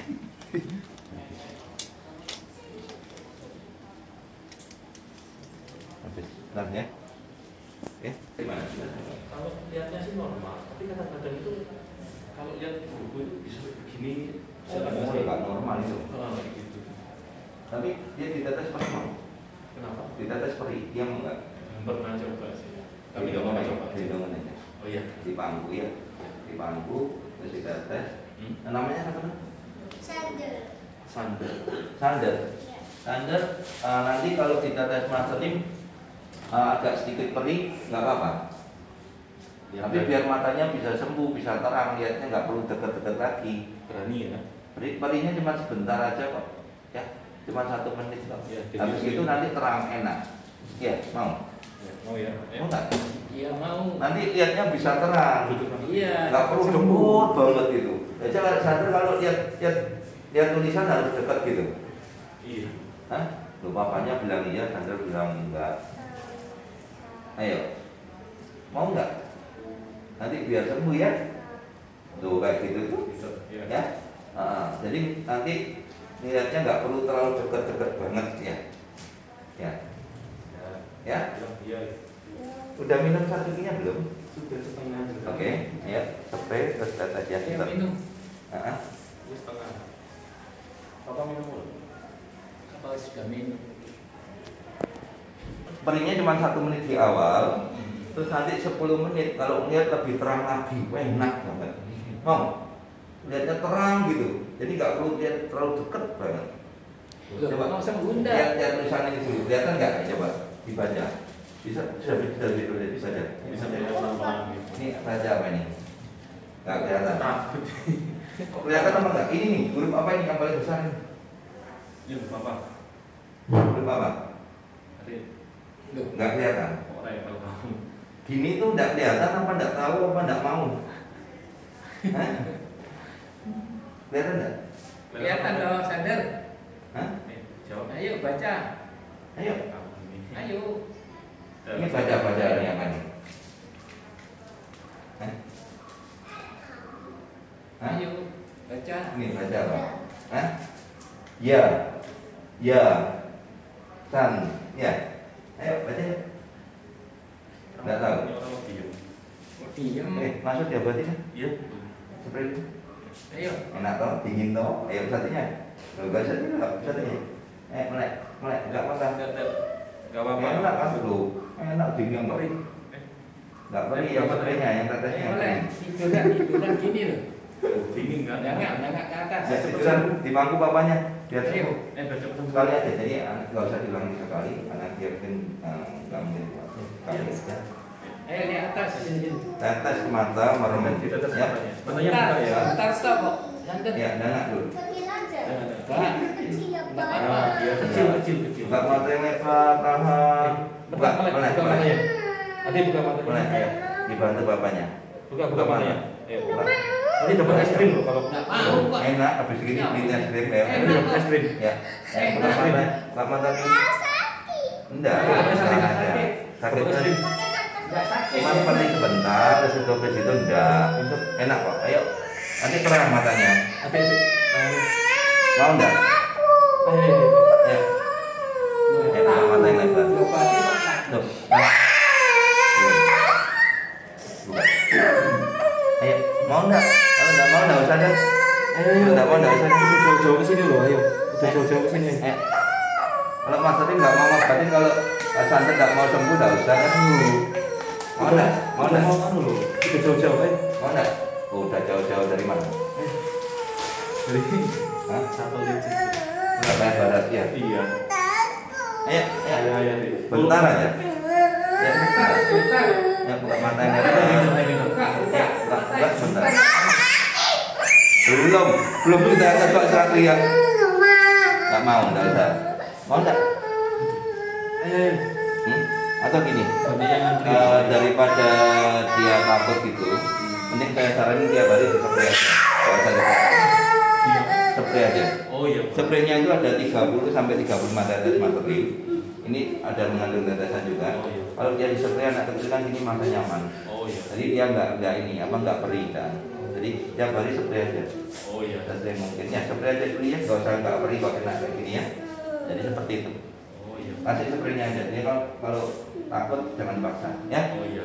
Habis, bentar ya. Oke, gimana? Kalau lihatnya sih normal, tapi kadang-kadang itu kalau lihat buku itu bisa begini. Oh, nggak normal itu. Gitu. Tapi dia ditetes pernah mau? Kenapa? Ditetes perih, dia mau nggak? Pernah coba sih, tapi nggak apa-apa coba. Gendongan aja. Oh iya. Di pangku ya, di pangku terus ditetes. Namanya apa? Sander. Sander. Nanti kalau ditetes masterim agak sedikit perih, nggak apa-apa. Ya, Tapi biar matanya bisa sembuh, bisa terang, lihatnya nggak perlu deket-deket lagi. Berani ya. Perihnya cuma sebentar aja kok, ya, cuma 1 menit kok. Ya, Habis itu nanti terang enak. Ya, mau? Ya, mau ya. Mau nggak? Iya mau. Nanti lihatnya bisa terang. Iya. Nggak perlu demut banget gitu. Ya coba sadar kalau lihat tulisan harus dekat gitu. Iya. Hah? Lu papanya bilang iya, Sandra bilang enggak. Ayo, mau nggak? Nanti biar sembuh ya. Tuh kayak gitu tuh. Ya. Jadi nanti lihatnya nggak perlu terlalu dekat-dekat banget ya. Ya. Ya. Iya. Udah minum 1 ginya belum? Sudah setengah. Oke, ya. Spray terus tetes ya. Iya, minum. Setengah. Papa minum dulu. Papa sudah minum. Perihnya cuma 1 menit di awal, terus nanti 10 menit kalau ngeliat lebih terang lagi, wah enak banget. Mau? Lihatnya terang gitu, jadi nggak perlu lihat terlalu deket banget. Coba lihat tulisannya itu, kelihatan nggak? Coba dibaca. Bisa aja. Bisa jadi pelan-pelan. Ini baca apa ini? Nggak kelihatan. Kelihatan apa nggak? Ini nih, huruf apa ini yang paling besar ini? Huruf apa? Huruf apa? Nggak kelihatan. Gini tuh nggak kelihatan apa nggak tahu apa nggak mau? Hah? Kelihatan nggak? Kelihatan dong, sadar. Hah? Ayo baca. Ayo. Ayo. Ini baca ini apa nih? Hah? Hah? Ayo baca. Ini baca apa? Hah? Ya, san, ya. Ayo baca. Nggak tahu. Diam. Masuk diobatin ya? Iya. Seperti itu. Ayo. Enak toh, dingin toh. Ayo satunya. Enggak satunya. Melek, enggak apa-apa. Enggak apa-apa. Enak kan dulu. Enak dingin kok. Enggak perih yang spraynya, yang tetesnya yang kering. Tiduran gini loh. Dingin kan? Jangan ke atas. Ya, tiduran di bangku bapaknya. Biar Ayo. baca sekali aja. Jadi nggak usah diulangi sekali, karena dia mungkin nggak mungkin kuat. Sekali aja. Ayo di atas. Tetes ke mata, merem. Ya. Matanya buka ya. Ntar stop kok. Santet. Ya, enak dulu. Kecil. Buka mata yang lebar, tahan. Buka, melek. Nanti buka matanya. Mulai, ayo. Dibantu bapaknya. Buka matanya. Ayo. Buka. Nanti dapat es krim loh kalau Nggak mau kok. Enak, habis gini beli es krim ya. Nanti dapat es krim. Ya. Buka mata. Buka mata. Enggak, sakit kan? Nggak sakit. Cuma perih sebentar, terus itu habis itu enggak. Enak kok. Ayo. Nanti terang matanya. Mau enggak? Ayo. Ya. Buka mata yang lebar. Obatin tuh. Nah. Bukan. Ayo, mau enggak? Kalau enggak mau enggak usah kan? Ayo, enggak mau enggak usah. Jauh-jauh ke sini loh, ayo. Udah jauh-jauh ke sini. Kalau Mas Tadi enggak mau ngobatin, kalau Santet enggak mau sembuh enggak usah kan? Mau enggak? Mau enggak? Mau kan loh. Udah jauh-jauh, ayo. Mau enggak? Oh, udah jauh-jauh dari mana? Dari Hah? satelit. Surabaya Barat ya. Iya. Ayo, ayo. Ayo. Bentar aja. Ya, bentar. Ya, buka matanya. Buka, bentar. Belum kita coba Satria. Enggak mau, enggak usah. Mau enggak? Atau gini, daripada dia takut gitu, mending saya saranin tiap hari spray aja. Kalau saya spray aja. Oh iya. Spraynya itu ada 30 sampai 35 tetes materin. Ini ada mengandung tetesan juga. Oh, iya. Kalau dia di spray anak kecil kan ini masa nyaman. Oh iya. Jadi dia nggak ini nggak perih kan. Jadi tiap hari spray aja. Oh iya. Spray mungkin ya spray aja dulu ya. Nggak usah nggak perih kok kena kayak gini ya. Jadi seperti itu. Oh iya. Kasih spraynya aja. Jadi kalau takut jangan dipaksa ya. Oh iya.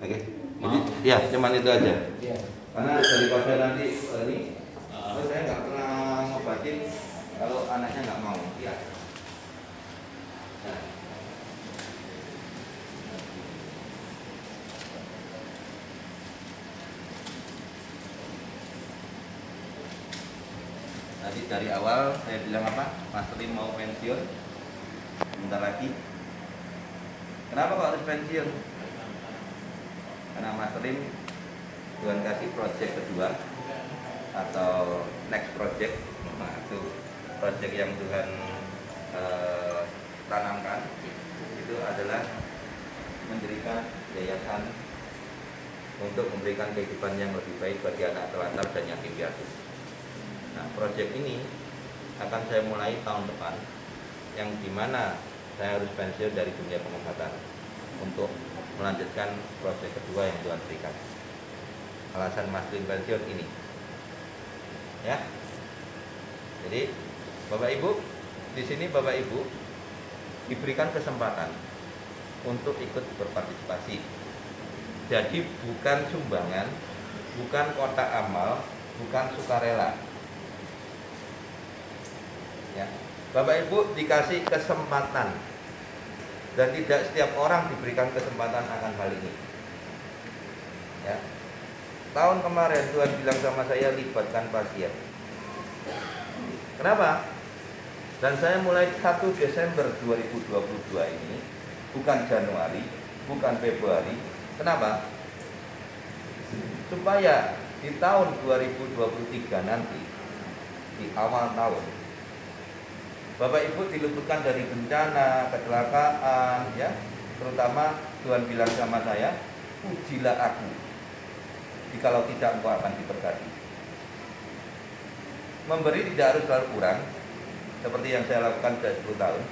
Oke. Jadi ya cuman itu aja. Iya. Karena daripada nanti ini saya nggak pernah ngobatin kalau anaknya nggak mau ya. Nah. Tadi dari awal saya bilang apa? Mas Lim mau pensiun sebentar lagi. Kenapa kok harus pensiun? Karena Mas Lim Tuhan kasih project kedua atau next project. Nah, itu project yang Tuhan tanamkan itu adalah mendirikan yayasan untuk memberikan kehidupan yang lebih baik bagi anak terlantar dan yatim piatu. Nah, proyek ini akan saya mulai tahun depan, yang dimana saya harus pensiun dari dunia pengobatan untuk melanjutkan proyek kedua yang Tuhan berikan. Alasan Mas Lim pensiun ini, ya. Jadi, Bapak Ibu, di sini Bapak Ibu diberikan kesempatan untuk ikut berpartisipasi. Jadi bukan sumbangan, bukan kotak amal, bukan sukarela. Ya. Bapak Ibu dikasih kesempatan dan tidak setiap orang diberikan kesempatan akan hal ini. Ya. Tahun kemarin Tuhan bilang sama saya libatkan pasien. Kenapa? Dan saya mulai 1 Desember 2022 ini, bukan Januari, bukan Februari. Kenapa? Supaya di tahun 2023 nanti, di awal tahun, Bapak Ibu diluputkan dari bencana, kecelakaan, ya. Terutama Tuhan bilang sama saya, pujilah aku. Jikalau tidak, engkau akan diberkati. Memberi tidak harus selalu kurang, seperti yang saya lakukan sudah 10 tahun.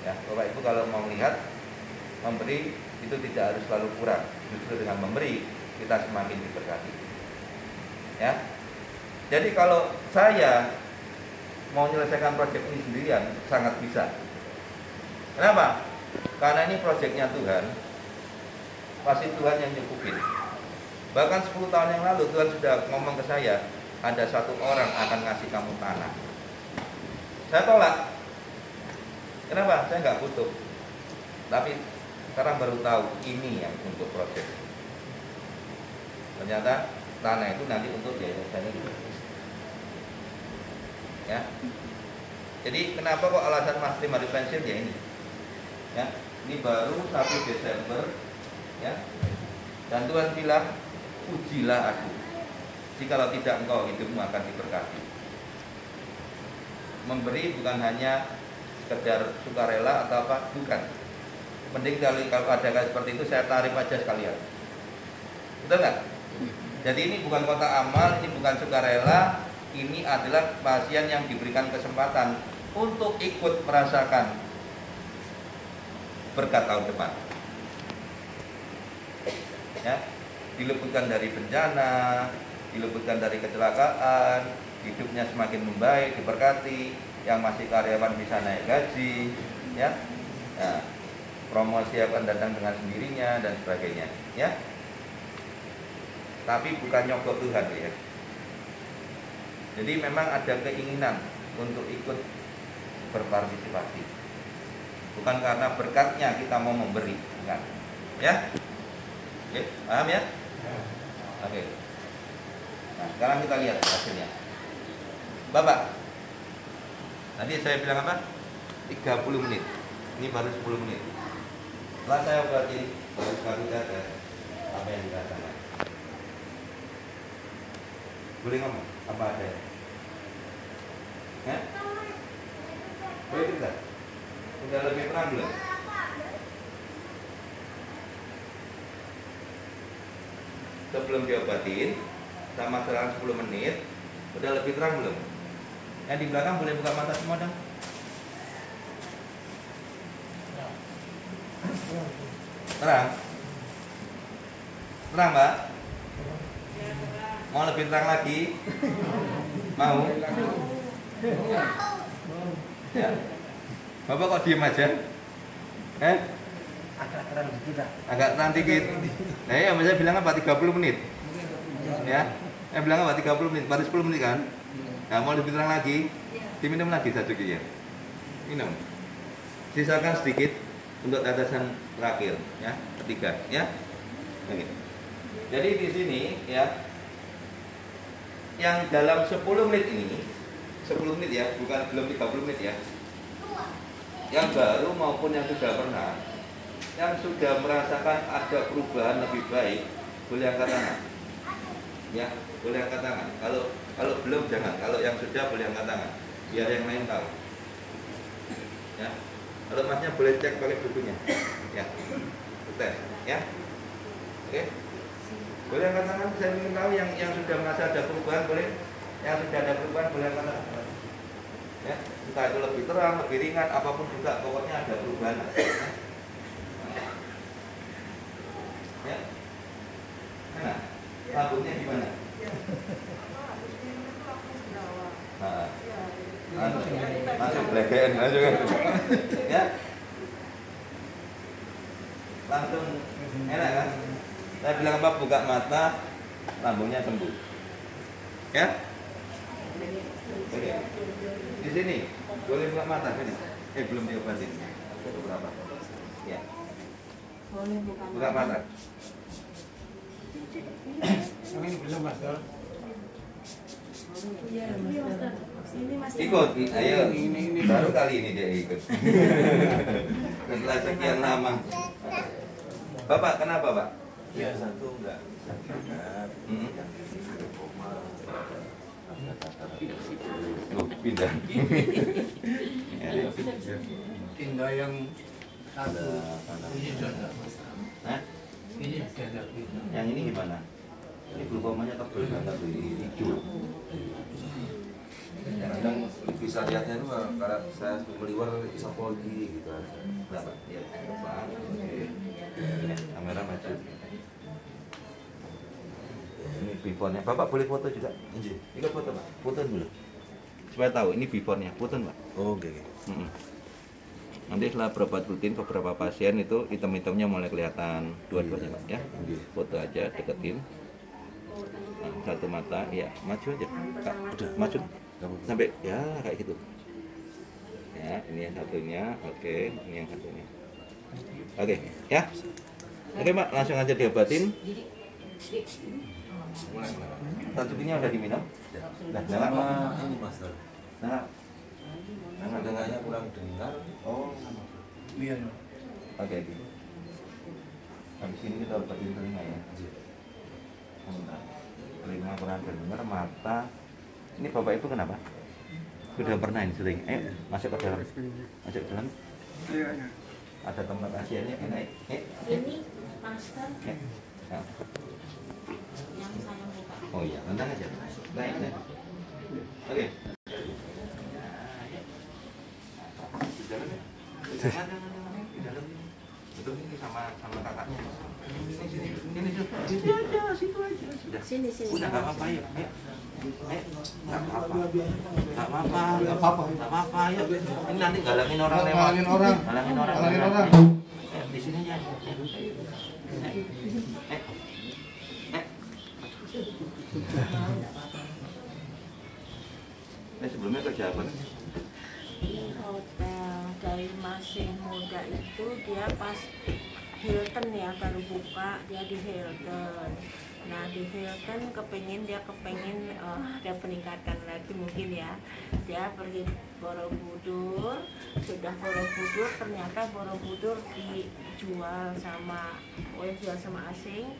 Ya, Bapak Ibu kalau mau melihat, memberi itu tidak harus selalu kurang. Justru dengan memberi kita semakin diberkati. Ya. Jadi kalau saya mau menyelesaikan proyek ini sendirian sangat bisa. Kenapa? Karena ini proyeknya Tuhan. Pasti Tuhan yang nyukupin. Bahkan 10 tahun yang lalu Tuhan sudah ngomong ke saya, ada 1 orang akan ngasih kamu tanah. Saya tolak. Kenapa? Saya nggak butuh. Tapi sekarang baru tahu ini yang untuk proyek. Ternyata tanah itu nanti untuk yayasan ini. Ya. Jadi kenapa kok alasan Mas Lim harus pensiun ya ini? Ya, ini baru 1 Desember, ya. Dan Tuhan bilang, pujilah aku. Jikalau tidak, engkau hidupmu akan diberkati. Memberi bukan hanya sekedar sukarela atau apa, bukan. Mending kalau ada kayak seperti itu saya tarik aja sekalian. Betul nggak? Jadi ini bukan kotak amal, ini bukan sukarela. Ini adalah pasien yang diberikan kesempatan untuk ikut merasakan berkat tahun depan. Ya, diluputkan dari bencana, diluputkan dari kecelakaan, hidupnya semakin membaik, diberkati, yang masih karyawan bisa naik gaji, ya. Nah, promosi akan datang dengan sendirinya dan sebagainya, ya. Tapi bukan nyogok Tuhan, ya. Jadi memang ada keinginan untuk ikut berpartisipasi. Bukan karena berkatnya kita mau memberi, bukan. Ya? Oke, paham ya? Oke. Nah, sekarang kita lihat hasilnya. Bapak, tadi saya bilang apa? 30 menit. Ini baru 10 menit. Setelah saya berarti baru sekali ada apa yang dikatakan. Boleh ngomong apa ada? Ya? Boleh cerita? Udah lebih terang belum? Sebelum diobatin sama selang 10 menit udah lebih terang belum? Yang di belakang boleh buka mata semua dong? Terang? Terang, Mbak? Mau lebih terang lagi? Mau? Ya. Bapak kok diem aja? Agak terang dikit lah. Agak terang dikit. Nah ya, saya bilang apa? 30 menit. Ya. Saya bilang apa? 30 menit. Baru 10 menit kan? Nah, mau lebih terang lagi? Diminum lagi satu ya. Minum. Sisakan sedikit untuk tetesan terakhir, ya, ketiga, ya. Oke. Jadi di sini, ya, yang dalam 10 menit ini, 10 menit ya, bukan belum 30 menit ya. Yang baru maupun yang sudah pernah, yang sudah merasakan ada perubahan lebih baik, boleh angkat tangan. Ya, boleh angkat tangan. Kalau belum jangan. Kalau yang sudah boleh angkat tangan. Biar yang lain tahu. Ya. Kalau masnya boleh cek pakai bukunya. Ya. Tes, ya. Oke. Boleh angkat tangan, saya ingin tahu yang sudah merasa ada perubahan boleh. Yang sudah ada perubahan boleh angkat tangan. Ya, entah itu lebih terang, lebih ringan, apapun juga, pokoknya ada perubahan. Ya. Nah, rambutnya gimana? Masuk belegean, masuk kan? Ya. Langsung enak kan? Saya bilang apa? Buka mata, lambungnya sembuh. Ya? Oke. Di sini boleh buka mata sini. Belum diobatin. Berapa? Ya. Boleh buka mata. Ini belum Master. Iya, Master. Ini Master. Ikut, ayo. Ini baru kali ini dia ikut. Setelah sekian lama. Bapak, kenapa, Pak? Ya, satu enggak. Pindah. Tinggal yang satu. Ini sudah. Hah? Ini sudah. Yang ini gimana? Ini glukomanya tebal banget, ini hijau. Kadang bisa lihatnya itu karena saya meliwar isopologi gitu aja. Berapa? Ya, depan. Kamera maju. Ini before-nya. Bapak boleh foto juga? Iya. Ini foto, Pak. Foto dulu. Supaya tahu ini before-nya. Foto, Pak. Oh, oke. Nanti setelah berobat rutin beberapa pasien itu hitam-hitamnya mulai kelihatan dua-duanya, Pak, ya. Foto aja, deketin. Nah, satu mata, ya, maju aja. Kak, udah maju. Sampai ya kayak gitu. Ya, ini yang satunya. Oke, ini yang satunya. Oke, ya. Oke, Pak, langsung aja diobatin. Tansukinya udah diminum? Udah, jangan ini Master. Nah, dengarnya kurang dengar. Oh, iya. Oke. Habis ini kita obatin telinga ya. Telinga kurang dengar, mata. Ini Bapak Ibu kenapa? Sudah pernah ini sering. Ayo, masuk ke dalam. Masuk ke dalam. Ada tempat pasiennya, naik. Ini Master. Ya. Yang saya buka. Oh iya, tentang aja. Naik. Oke. Di dalam ya? Jangan. Di dalam. Betul ini sama kakaknya. Ini situ aja. Sudah. Sini. Udah nggak apa-apa yuk. Nggak apa-apa. Yuk. Ini nanti galangin orang lewat. Galangin orang. Sebelumnya kerja apa? Di hotel. Dari masih muda itu dia pas Hilton ya, baru buka dia di Hilton. Nah di Hilton dia kepengen ada peningkatan lagi mungkin ya. Dia pergi Borobudur, sudah Borobudur ternyata Borobudur dijual sama asing.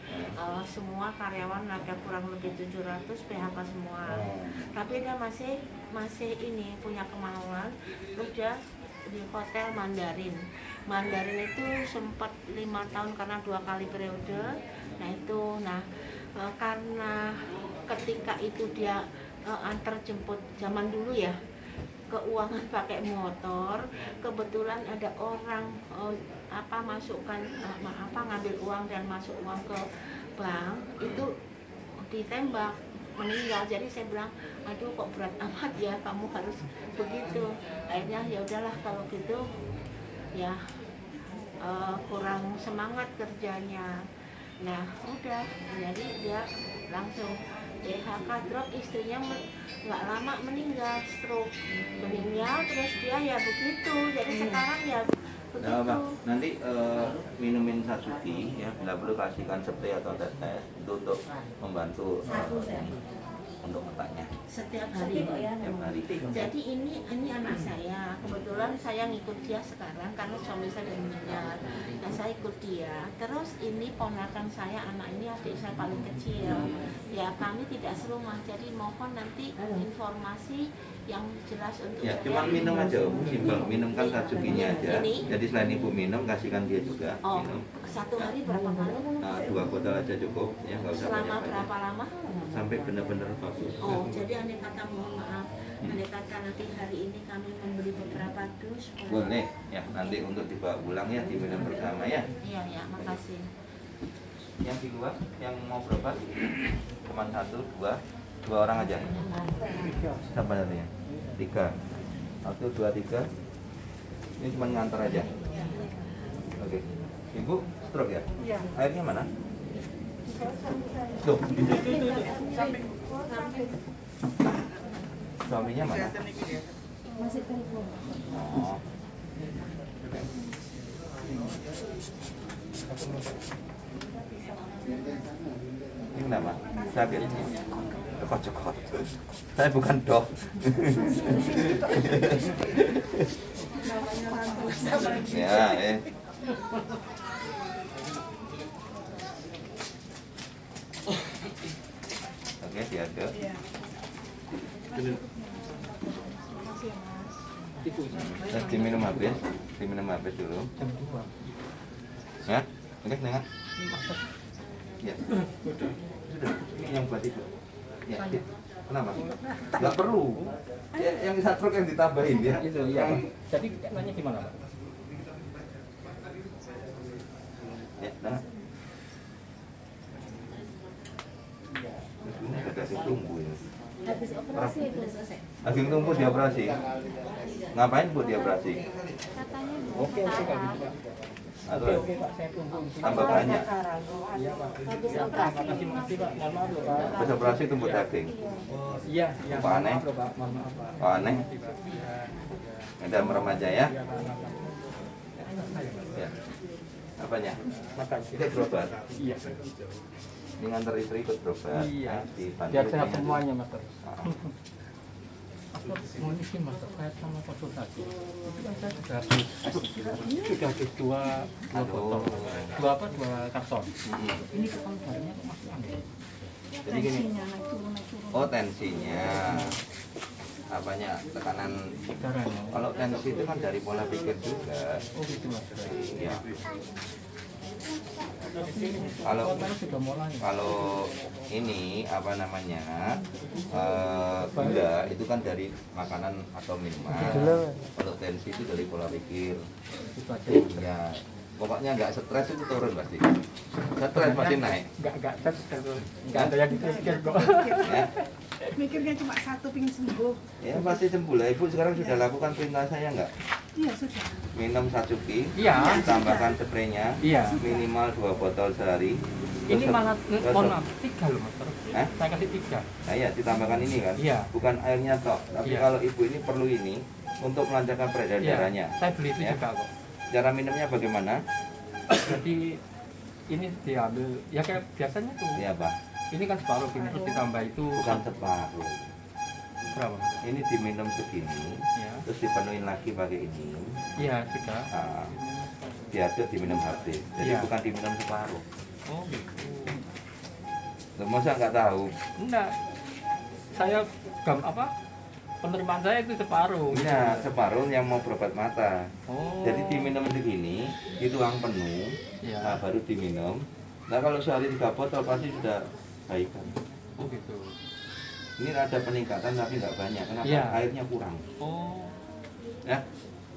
Semua karyawan ada kurang lebih 700 PHK semua. Tapi dia masih ini punya kemauan. Terus dia di hotel Mandarin. Mandarin itu sempat 5 tahun karena 2 kali periode. Karena ketika itu dia antar jemput zaman dulu ya, keuangan pakai motor, kebetulan ada orang ngambil uang dan masuk uang ke bank, itu ditembak, meninggal. Jadi saya bilang, aduh kok berat amat ya, kamu harus begitu. Akhirnya ya udahlah kalau gitu ya, kurang semangat kerjanya. Nah udah, jadi dia langsung PHK, drop. Istrinya nggak lama meninggal, stroke, meninggal. Terus dia ya begitu, jadi sekarang ya begitu. Nah, nanti minumin Satsuki ya, bila perlu kasihkan spray atau tetes itu untuk membantu untuk otaknya. Setiap hari kok ya. Setiap hari. Jadi ini anak saya. Kebetulan saya ngikut dia sekarang karena suami saya udah meninggal. Nah saya ikut dia. Terus ini ponakan saya, anak ini adik saya paling kecil. Ya kami tidak serumah. Jadi mohon nanti informasi yang jelas untuk Ya, saya. cuma minum aja, simpel. Minumkan Satsukinya aja. Ini? Jadi selain ibu minum, kasihkan dia juga. Oh, Minum. satu hari berapa kali? 2 botol aja cukup. Ya, nggak usah Selama banyak-banyak. berapa lama? Sampai benar-benar bagus. Oh, jadi andai kata mohon maaf, andai kata nanti hari ini kami membeli beberapa dus. Boleh, ya nanti untuk dibawa pulang ya, diminum bersama ya. Iya, ya, makasih. Yang di luar, yang mau berapa? Cuma 1, 2 orang aja. Siapa nantinya? 3. 1, 2, 3. Ini cuma ngantar aja. Oke. Ibu stroke ya? Iya. Airnya mana? Tuh. Suaminya mana? Masih telepon. Oh. Ini kenapa? Sakit? Cekot-cekot. Saya bukan dok. Ya, Oke, diaduk. Terus diminum habis dulu. Ya, oke, dengar. Ya, sudah. Ini yang buat ibu. Ya, ya. Kenapa? Nggak perlu. Ya, yang stroke yang ditambahin ya. Itu ya. Jadi nanya gimana, Pak? Ya, dengar. Ini ada daging tumbuh ini. Habis operasi itu selesai. Daging tumbuh dioperasi. Ngapain bu dioperasi? Katanya Oke, kalau gitu, Pak. Atau Oke, Pak, saya tunggu di sini. tambah banyak? Iya, Pak. Habis Ya, operasi. makasih, Pak. Mohon maaf loh, Pak. Habis operasi tumbuh daging. Iya, iya. Apa aneh? Maaf loh, Pak. Mohon maaf, Pak. Oh, aneh? Iya. Ada remaja ya? Iya, Pak. Maaf. Ya. Apanya? Makasih. Ikut berobat. Iya. Ini nganter istri ikut berobat. Iya. Dibantu Biar sehat punya- semuanya, Mas. Ah. Aku mau izin Mas terkait sama konsultasi. Itu kan saya sudah habis dua botol, dua karton. Ini kok barangnya kok masih aneh. Jadi gini. Oh, tensinya. Apanya? Tekanan Darahnya. kalau tensi itu kan dari pola pikir juga. Oh gitu Mas. Iya. Kalau ini apa namanya gula itu kan dari makanan atau minuman. Kalau tensi itu dari pola pikir. Ya, pokoknya nggak stres itu turun pasti. Stres pasti naik. Nggak stres. Nggak ada yang dipikir kok. Ya. Mikirnya cuma satu, pingin sembuh. Ya pasti sembuh lah. Ibu sekarang sudah lakukan perintah saya nggak? Iya, sudah. Minum 1 cuki, Iya. tambahkan spraynya, Iya. minimal 2 botol sehari. Ini Terus- malah terus- mohon maaf 3 loh Mas. Hah? Saya kasih 3. Nah ya, ditambahkan ini kan, Iya. bukan airnya tok, tapi Iya. kalau ibu ini perlu ini untuk melancarkan peredaran Iya. darahnya. Saya beli itu Ya. juga kok. Cara minumnya bagaimana? Jadi ini diambil ya kayak biasanya tuh. Iya Pak, Ini kan separuh gini terus ditambah itu bukan separuh. berapa? Ini diminum segini, Ya. terus dipenuhin lagi pakai ini. Iya, sudah. Nah, diaduk diminum habis. Jadi Iya. bukan diminum separuh. Oh, gitu. Loh, masa nggak tahu? Enggak. Saya penerimaan saya itu separuh. gitu. Iya, separuh yang mau berobat mata. Oh. Jadi diminum segini, dituang penuh, Iya. nah, baru diminum. Nah kalau sehari 3 botol pasti sudah baik kan. Oh, gitu. Ini ada peningkatan tapi nggak banyak. Kenapa? Iya. Airnya kurang. Oh. Ya,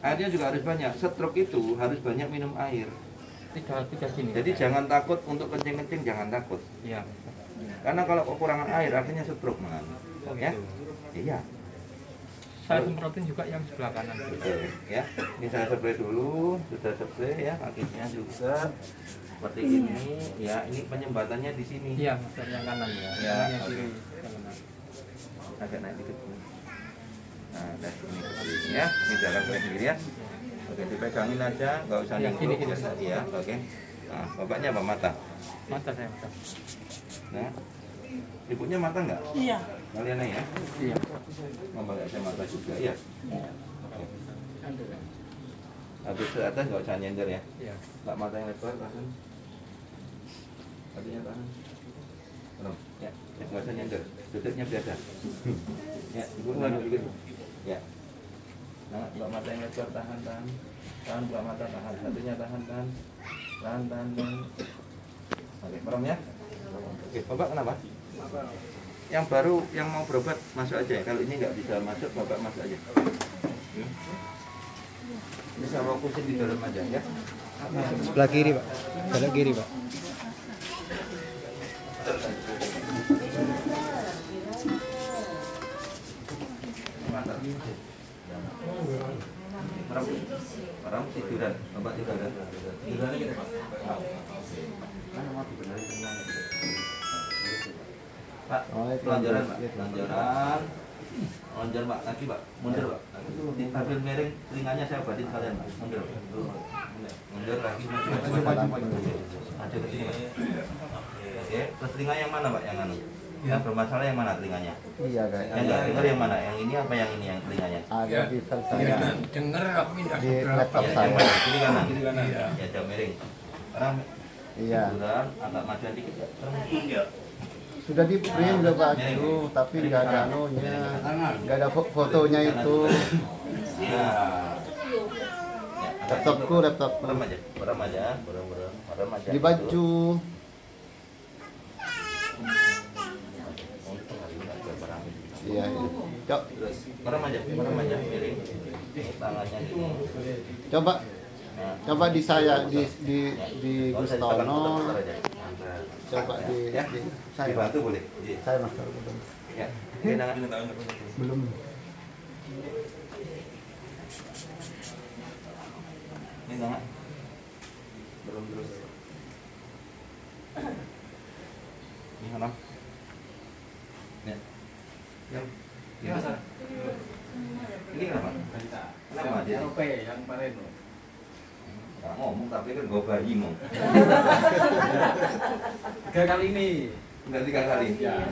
airnya juga harus banyak. Stroke itu harus banyak minum air. Tiga sini. Jadi jangan takut untuk kencing-kencing, jangan takut. Iya. Karena kalau kekurangan air akhirnya stroke man. Oh, Ya, gitu. iya. Saya semprotin juga yang sebelah kanan. Betul, ya. Ini saya spray dulu, sudah spray ya, kakinya juga seperti ini. Ya, ini penyembatannya di sini. Iya, Mas, yang kanan ya. Ya, Yang oke. kiri. Yang kanan. Agak naik dikit. Nah, dari sini ke sini ya. Ini jalan saya sendiri ya. Oke, dipegangin aja, nggak usah Ya, nyentuh. gini. Ya, oke. Nah, bapaknya apa mata? Mata saya mata. Nah, ibunya mata nggak? Iya. Kalian ya? Iya. Memakai kacamata juga ya. Oke. Habis ke atas nggak usah nyender ya. Iya. Nggak mata yang lebar, tahan. Hatinya tahan. Belum. Ya, nggak usah nyender. Duduknya biasa. Ya, ibu ngaduk dikit. Ya. Nah, buka mata yang lebar, tahan. Tahan, buka mata, tahan. Hatinya tahan. Tahan. Oke, merem ya. Oke, Bapak kenapa? Yang baru yang mau berobat masuk aja ya. Kalau ini nggak bisa masuk, Bapak masuk aja. Bisa fokusin di dalam aja ya. Sebelah kiri Pak, sebelah kiri Pak. Merem tiduran, Bapak tiduran. Tidurannya kita Pak. Kan mau dibenerin semuanya. Pak, pelonjoran Pak, pelonjoran. Lonjor Pak, lagi Pak, mundur Pak. Diambil miring, telinganya saya obatin kalian Pak. Mundur. Mundur lagi, maju ke sini Pak. Oke, terus telinga yang mana Pak? Yang anu? Yang bermasalah yang mana telinganya? Iya kayaknya. Yang nggak dengar yang mana? Yang ini apa yang ini yang telinganya? Ada di saya. Dengar tapi tidak Di berapa. laptop Ya, saya. yang mana? Kiri kanan. Iya. Ya, jauh miring. Sekarang Iya. tiduran, agak majuan dikit ya. Sekarang Sudah di print udah Pak itu, tapi nggak ada anunya, nggak ada fotonya itu. ya. Laptopku. Merem aja. Merem aja. Di baju. Iya. Cok, Terus merem aja, miring. Tangannya gini. coba Nah, coba di saya di nggak usah ditekan, Gustono. putar aja. Coba di Ya, saya. dibantu boleh. Saya Mas. Ya. Ini tangan. Belum. Ini tangan. Belum terus. Ini mana? Ya. Ya. Ini kenapa? Kenapa dia? Yang kemarin. Nggak ngomong tapi kan gue bayi mau. 3 kali ini. Udah 3 kali. Ya.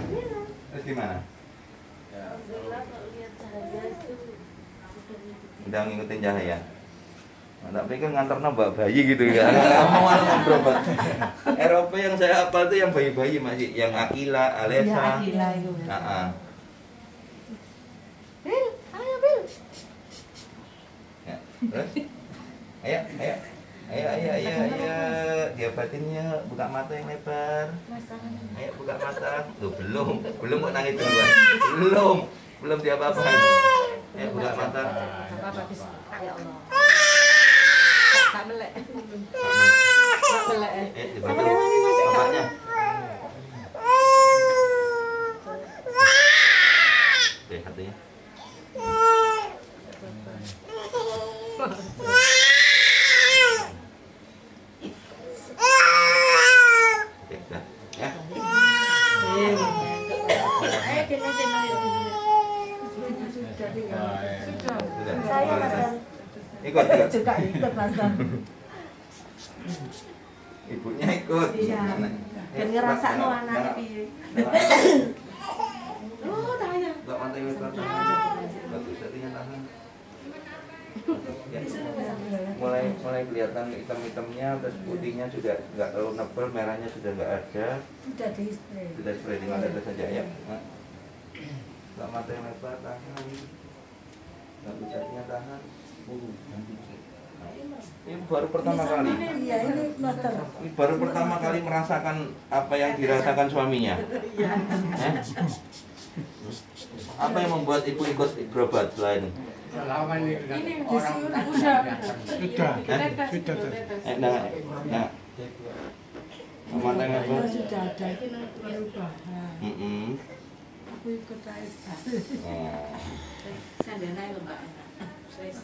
Terus gimana? Ya. Udah ngikutin cahaya. Nah, tapi kan nganter nambah bayi gitu ya. Mau malah berobat. ROP yang saya hafal itu yang bayi-bayi masih, yang Akila, Alesa. Ya, Akila itu. Bil, ayo Bil. Ya, terus? Ayo. Diobatinnya, buka mata yang lebar. Ayo buka mata. Loh, belum kok nangis duluan. Belum diapa-apain. Ayo buka mata. Apa bisa? Ya Allah. Tak melek. Dibantu bapaknya. Oke, hatinya. Oke, dah. Ya. Saya Mas. Ikut. Juga ikut Mas. Ibunya ikut. Iya. Dan ngerasa no anak piye. Oh, tanya. Enggak mantai wis tahan. Bagus artinya tahan. Ya. Mulai kelihatan hitam-hitamnya, terus putihnya sudah nggak terlalu nebal, merahnya sudah nggak ada. Sudah di spray. Sudah spray dengan tetes saja ya. Enggak mantai lebar, tahan. Bagus artinya tahan. Ini baru pertama kali. Iya, ini master. Ini baru pertama kali merasakan apa yang dirasakan suaminya. Apa yang membuat ibu ikut berobat selain Selama ini sudah. nah. Mata apa? Sudah ada perubahan. Aku ikut aja. Saya naik loh Mbak. Saya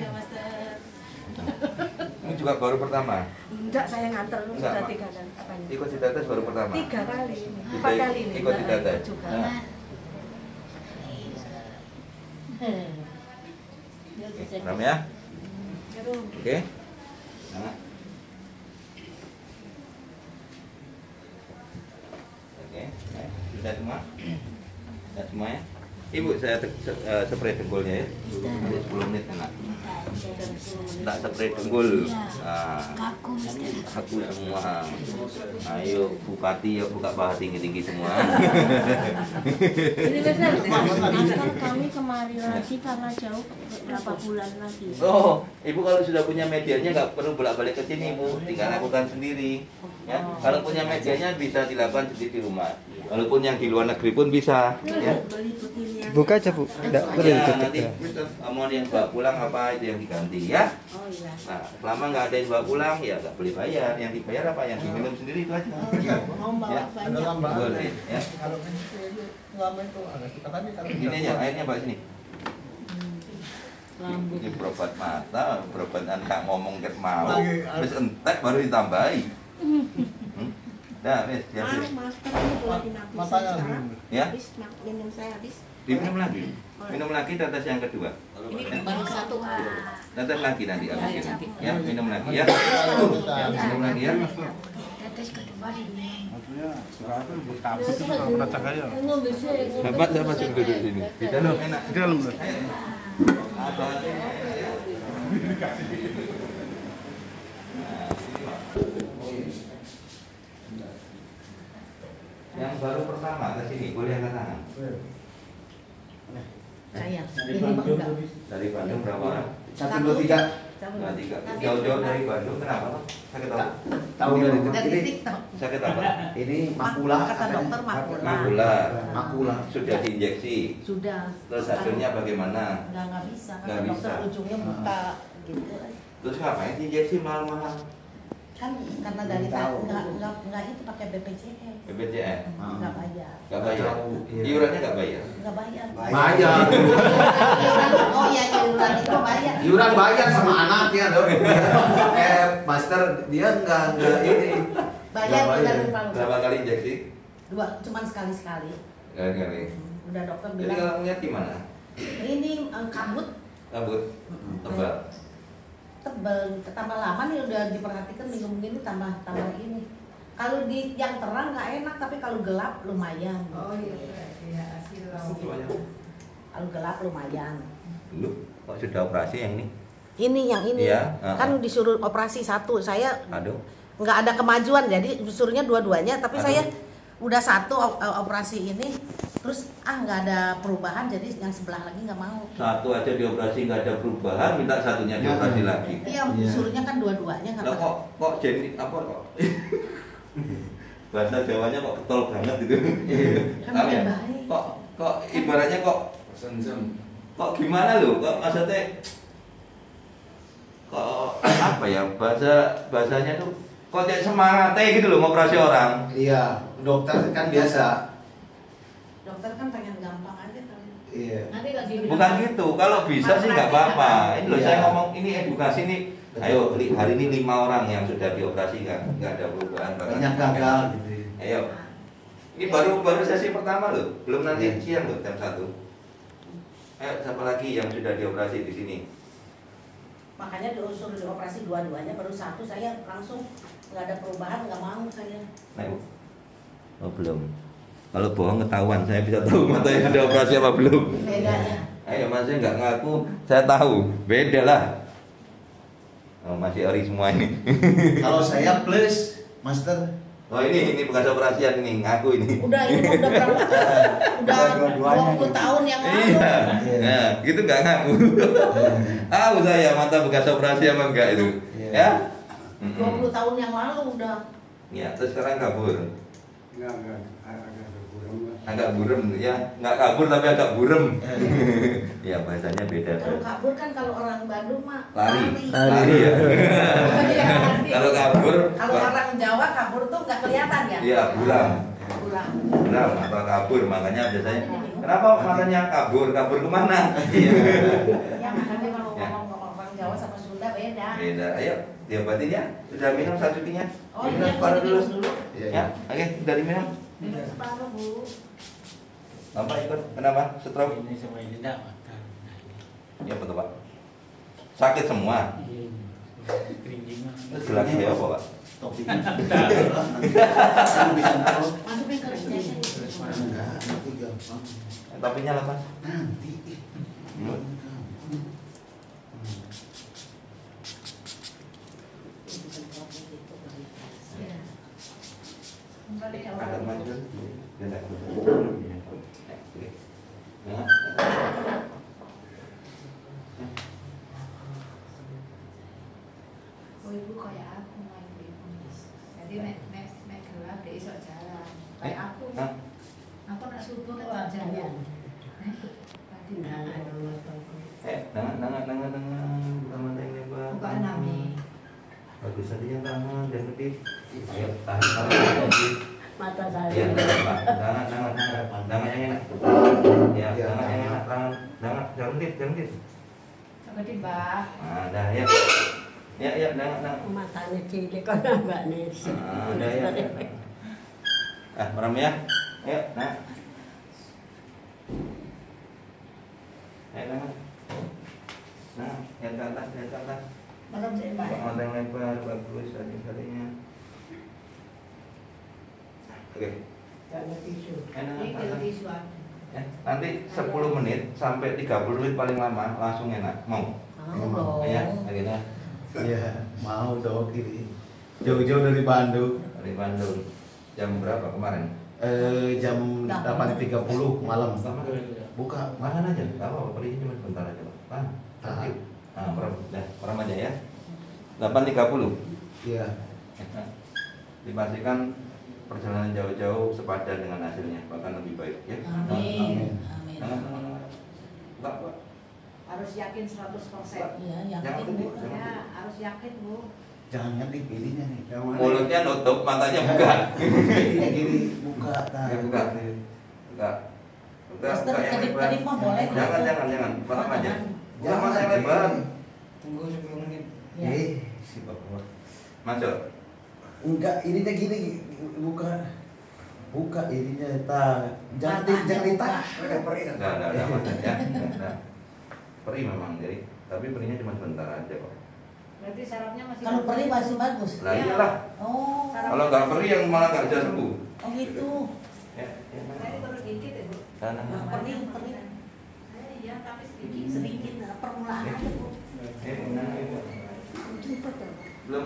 Master. Ini juga baru pertama. Enggak, saya nganter Enggak, sudah Mak. 3 kali. Apanya? Ikut di tetes baru pertama. 3 kali ini. 4 kali ini. Ikut di tetes. Juga. Nah. Ram ya. Oke. Nah. Oke. Nah, sudah semua? Sudah semua ya? Ibu, saya spray dengkulnya ya. 10 menit enak. Tak spray dengkul. Nah, aku semua. Ayo Bupati ya buka paha tinggi-tinggi semua. Ini Master kami kemari lagi karena jauh berapa bulan lagi. Oh, ibu kalau sudah punya medianya nggak perlu bolak-balik ke sini, Bu. Tinggal lakukan sendiri. Ya, kalau punya medianya bisa dilakukan sendiri di rumah. Walaupun yang di luar negeri pun bisa. Ya. Buka aja Bu, enggak perlu Ya, ditutup nanti ya. mau yang bawa pulang apa itu yang diganti ya. Oh iya. Nah, selama nggak ada yang bawa pulang ya nggak boleh bayar. Yang dibayar apa? Yang diminum sendiri itu aja. Ya. Boleh. Ya. Kalau lama itu kita tadi kalau Ini aja airnya Pak sini. Ini berobat mata, berobat anak ngomong ket mau, terus entek baru ditambahi. Dah, wes, ya wes. Master ini boleh dinapisin sekarang. Ya. Habis minum saya habis. Diminum lagi. Minum lagi tetes yang kedua. Ini baru satu. Tetes lagi nanti habis ini. Ya, minum lagi ya. Ya, minum lagi ya. Tetes kedua diminum. Sahabat suruh duduk sini. Di dalam enak. Di dalam. Ada. Yang baru pertama ke sini boleh angkat tangan. Saya. Dari Bandung berapa orang? 1, 2, 3. 3. Jauh-jauh dari Bandung kenapa? Sakit apa? Tahu Dari TikTok. Sakit apa? Ini makula Kata dokter makula. Makula. Sudah diinjeksi. Sudah. Terus hasilnya bagaimana? Nggak bisa. Nggak Kata dokter bisa. ujungnya buka gitu. Terus ngapain diinjeksi mahal-mahal? Kan karena dari nggak itu pakai BPJS. BPJS? Nggak bayar. Nggak bayar? Iurannya nggak bayar? Nggak bayar. Bayar. Oh iya, iuran itu bayar. Iuran bayar sama anaknya dong. Master dia nggak ini. Bayar kita lupa. Berapa kali injeksi? 2, cuman sekali-sekali. Kali. Udah dokter Jadi bilang. kalau ngeliat gimana? Ini kabut Kabut? Tebal? tebal, tambah lama nih udah diperhatikan minggu ini tambah ini. Kalau di yang terang nggak enak, tapi kalau gelap lumayan. Oh iya, Kalau gelap lumayan. Lu kok sudah operasi yang ini? Ini yang ini Iya, kan disuruh operasi 1, saya Aduh. nggak ada kemajuan, jadi disuruhnya dua-duanya, tapi Aduh. saya udah 1 operasi ini, terus nggak ada perubahan, jadi yang sebelah lagi nggak mau. Satu aja dioperasi nggak ada perubahan, minta satunya dioperasi lagi. Iya, suruhnya kan dua-duanya Lah kok jadi apa kok? Bahasa Jawanya kok ketol banget itu. Kan Tahu ya? udah baik. Kok ibaratnya kok kok gimana loh? Kok maksudnya kok apa ya? Bahasanya tuh kok jadi semangatnya gitu loh ngoperasi orang. Iya, dokter kan biasa. Dokter kan pengen gampang aja kali. Iya. Nanti nggak dibilang. Bukan gitu, kalau bisa sih nggak apa-apa. Ini loh saya ngomong, ini edukasi nih. Ayo, hari ini 5 orang yang sudah dioperasi nggak ada perubahan. Banyak gagal gitu. Ayo, ini baru sesi pertama loh, belum nanti siang loh jam 1. Ayo, siapa lagi yang sudah dioperasi di sini? Makanya diusul dioperasi dua-duanya, baru satu saya langsung nggak ada perubahan, nggak mau saya. Ayo. Oh belum. Kalau bohong ketahuan, saya bisa tahu matanya sudah operasi apa belum. Bedanya. Ayo mas, saya nggak ngaku, saya tahu, beda lah. Oh, masih ori semua ini. Kalau saya plus, Master. Oh ini bekas operasian ini, ngaku ini. Udah ini udah berapa? Udah 20 tahun yang lalu. Iya, nah, gitu nggak ngaku. Tahu saya mata bekas operasi apa enggak itu, ya? 20 tahun yang lalu udah. Ya, terus sekarang kabur. Enggak, Agak burem ya, nggak kabur tapi agak burem. Ya bahasanya beda. Kalau kabur kan kalau orang Bandung mah lari ya. Kalau kabur, kalau orang Jawa kabur tuh nggak kelihatan ya? Iya, buram atau kabur, makanya biasanya kenapa matanya kabur kemana? Ya makanya kalau ngomong orang Jawa sama Sunda beda. Ayo diobatin ya, sudah minum sacukinya? Oh iya, separuh dulu. Ya, oke, dari minum. Minum separuh Bu. Bapak ikut, kenapa? Stroke? Ini semua ini enggak makan. Ya betul Pak. Sakit semua. Keringingan. Terus gelangnya ya apa Pak? Topi. Masukin ke sini. Topinya lepas. Nanti. Ada maju. Oh ibu kayak aku main ibu. Jadi nek gelap dia iso jalan. Kayak aku. Aku nak subuh kan jalan. Tangan lebar. Bukan nami. Bagus saja tangan dan lebih. Ayo tahan Mata saya. Ya, tangan yang enak. Ya, tangan yang enak, jangan dit. Seperti Mbak. Nah, dah ya. Ya, tangan. Matanya cilik kan Mbak Nesi. Dah ya. Merem ya. Ayo, nah. Ayo, tangan. Nah, yang ke atas. Merem sih Mbak. Mata yang lebar, bagus tadinya. Oke. Jangan tisu. Enak. Tisu aja. Ya, nanti 10 menit sampai 30 menit paling lama langsung enak. Mau? Mau. Ya, gitu. Iya, mau dong ini. Jauh-jauh dari Bandung. Dari Bandung. Jam berapa kemarin? Jam 8.30 malam. Buka, makan aja. Enggak apa-apa, pergi cuma sebentar aja, Pak. Merem aja ya. 8.30. Iya. Dipastikan perjalanan jauh-jauh sepadan dengan hasilnya, bahkan lebih baik ya. Amin. Enggak, Pak. Harus yakin 100%. Iya, yakin Bu. Ya, harus yakin Bu. Jangan dipilihnya nih. Mulutnya nutup, matanya buka. Pilihnya gini, buka. Buka. Tadi mah boleh. Jangan, merem aja. Bukan mata yang lebar. Tunggu 10 menit. Si Bapak. Masuk. Enggak, ininya gini, buka ininya, jangan ditahan. Enggak, matanya. Enggak. Perih memang, jadi tapi perihnya cuma sebentar aja kok. Berarti sarafnya masih Kalau perih masih bagus. Lah iyalah. Oh. Kalau nggak perih yang malah nggak bisa sembuh. Oh gitu. Ya. Tadi baru dikit ya Bu. Perih. Iya, tapi sedikit. Permulaan aja Bu. Belum.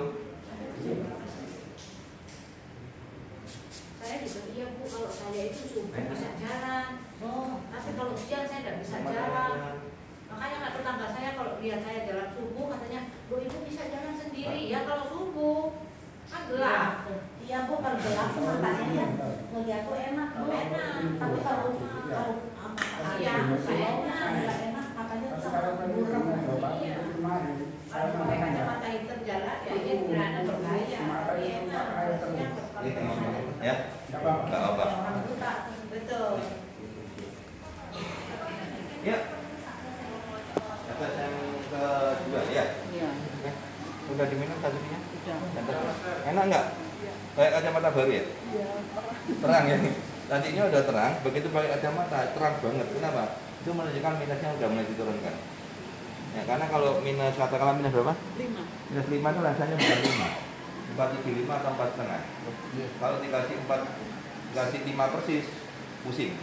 Saya juga iya Bu, kalau saya itu subuh bisa jalan. Tapi kalau siang saya tidak bisa jalan. Makanya kata tetangga saya kalau lihat saya jalan subuh katanya, "Bu, Ibu bisa jalan sendiri ya kalau subuh." Kan gelap. Iya Bu, kalau gelap tuh matanya ya ngeliat tuh enak Bu. Enak. Tapi kalau siang nggak enak, makanya sama burem. Iya. Kalau pakai kacamata hitam jalan ya ini tidak ada berbahaya. Enak. Ya. Enggak apa. Betul. kacamata baru ya? Iya. Terang ya? Tadinya udah terang, begitu pakai kacamata terang banget. Kenapa? Itu menunjukkan minusnya udah mulai diturunkan. Ya, karena kalau minus, katakanlah minus berapa? 5. Minus 5 itu rasanya bukan 5 475 atau 4,5. Kalau dikasih 4, dikasih 5 persis, pusing.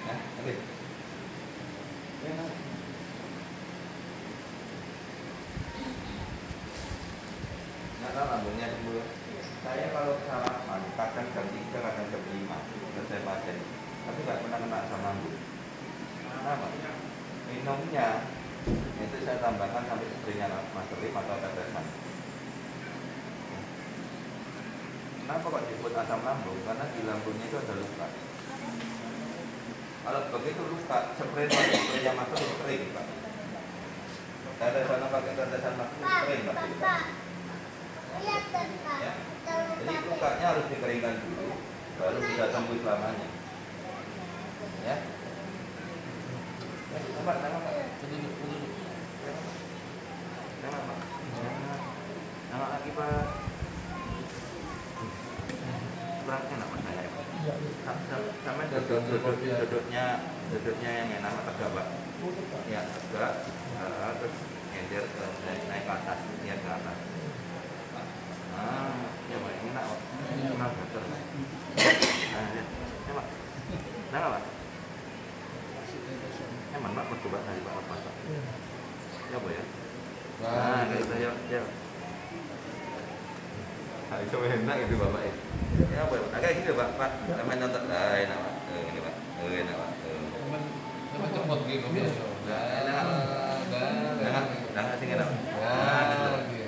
Ya, oke. Nah, lambungnya dulu. Saya kalau sarapan, kadang jam 3, kadang jam 5 selesai pasien. Tapi nggak pernah kena asam lambung. Kenapa? Minumnya itu saya tambahkan sampai sepertinya masterim atau tetesan. Kenapa kok disebut asam lambung? Karena di lambungnya itu ada luka. Kalau begitu luka, spraynya masterim kering, Pak. Tetesan pakai tetesan masterim kering, Pak. Ya. Jadi lukanya harus dikeringkan dulu, baru bisa sembuh selamanya. Ya. Nama lagi Pak. Beratnya nama saya. Sama duduknya yang enak tegak Pak. Ya tegak, terus nyender ke naik ke atas, lihat ke atas. Ya Pak, ini enak Pak. Ini memang betul. Nah, lihat. Ya Pak. Nah Pak. Emang Pak bercoba dari Pak apa Pak? Ya Pak ya. Nah, kayak gitu ya. Nah, itu enak itu Bapak ya. Ya Pak. Nah, kayak gitu Pak. Pak, sama nonton. Nah, enak Pak. Ini Pak. Enak Pak. Teman cepot gitu biasa. Enak. Dah, sing enak. Nah, gitu.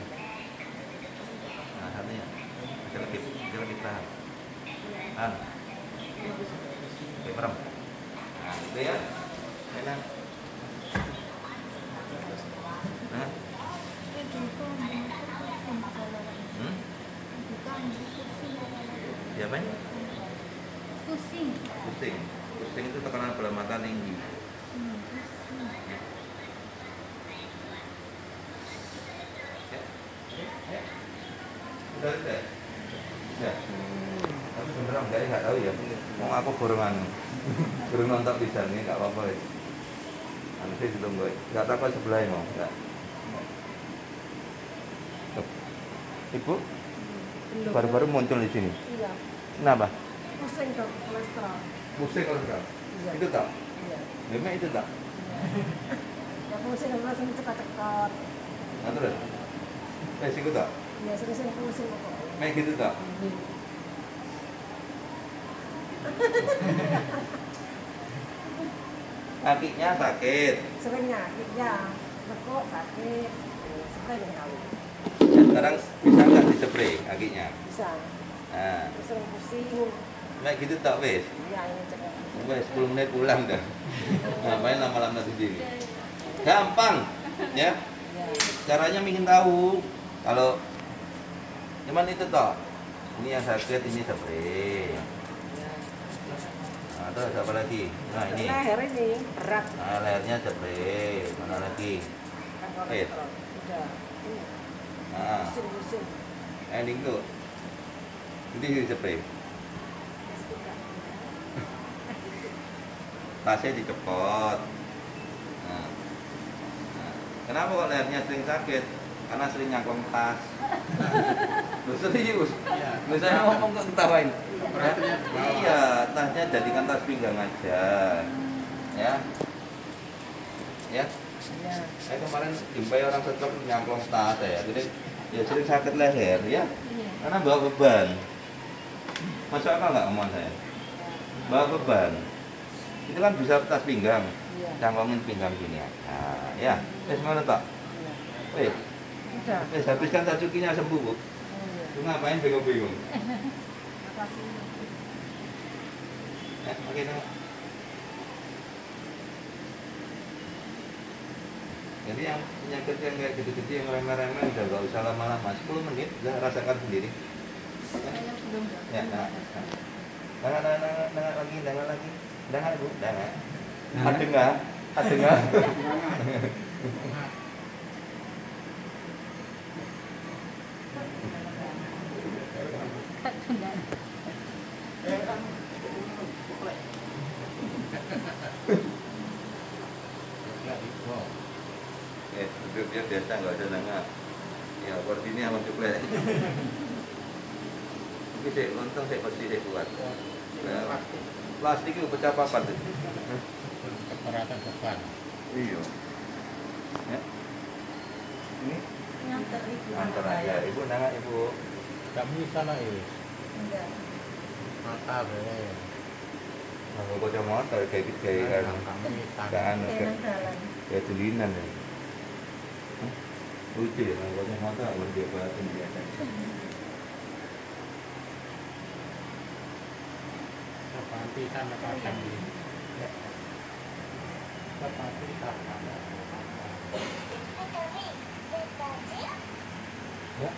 Nah, satunya. Bisa lebih tahan. Oke, merem. Nah, gitu ya. Enak. Nah. Siapa ini? Pusing. Pusing itu tekanan bola mata tinggi. Udah. Tapi beneran nggak tahu ya. Mau aku borongan. Burung nonton bisa nih, nggak apa-apa ya. Nanti ditunggu. Nggak tahu sebelahnya mau. Nggak. Ibu? Baru-baru muncul di sini. Iya. Kenapa? Pusing dok, kolesterol. Pusing kolesterol. Iya. Itu tak? Iya. Memang itu tak? Ya pusing langsung cepat-cepat. Nah terus? Siku tak? Iya, sering pusing kok. Main gitu tak? Kakinya sakit. Sering kakinya, lekuk sakit, sering kali. Ya, sekarang bisa nggak dispray kakinya? Bisa. Nah, Sering pusing. kayak gitu tak wes? Iya, ini cepat. Wes 10 menit pulang dah. Ngapain lama-lama di sini? Gampang, ya. Caranya ingin tahu. Kalau cuman itu toh. Ini yang sakit ini spray. Nah, terus apa lagi? Nah ini. Leher ini berat. Nah, lehernya spray. Mana lagi? Oke. Udah. Nah, Pusing-pusing. ending tuh. Ini spray. Tasnya dicepot. Nah. Kenapa kok lehernya sering sakit? Karena sering nyangkong tas. Lu serius? Lu saya ngomong kok ketawain. Iya, tasnya jadikan tas pinggang aja. Ya. Ya. Saya kemarin jumpai orang stroke nyangkong tas ya. Jadi ya sering sakit leher ya. Karena bawa beban. Masuk akal nggak omongan saya? Bawa beban. Itu kan bisa tas pinggang. Cangkongin pinggang gini aja. Ya. Mana tak? Habiskan sajukinya sembuh, Bu. Lu ngapain bingung-bingung? Oke, jadi yang penyakit yang kayak gitu-gitu yang remeh-remeh udah gak usah lama-lama, 10 menit udah rasakan sendiri. Ya, nah. Jangan lagi. Jangan, Bu, jangan. Ada nggak? dia biasa nggak ada nanya. Ya seperti ini sama cuplek. Ini sih lontong sih pasti sih kuat. Plastik itu pecah papat itu. Keberatan beban. Iya. Ya. Ini Nganter ibu. antar aja. Ibu nanya ibu. Gak bisa lah ini. Enggak. Mata be. Kalau kocok motor kayak gitu kayak kan kayak tulinan ya. Lucu ya kalau kocok motor kalau dia buatin biasa. Seperti tanda kacang ini. Seperti tanda. Ya.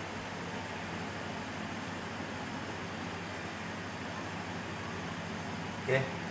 Oke.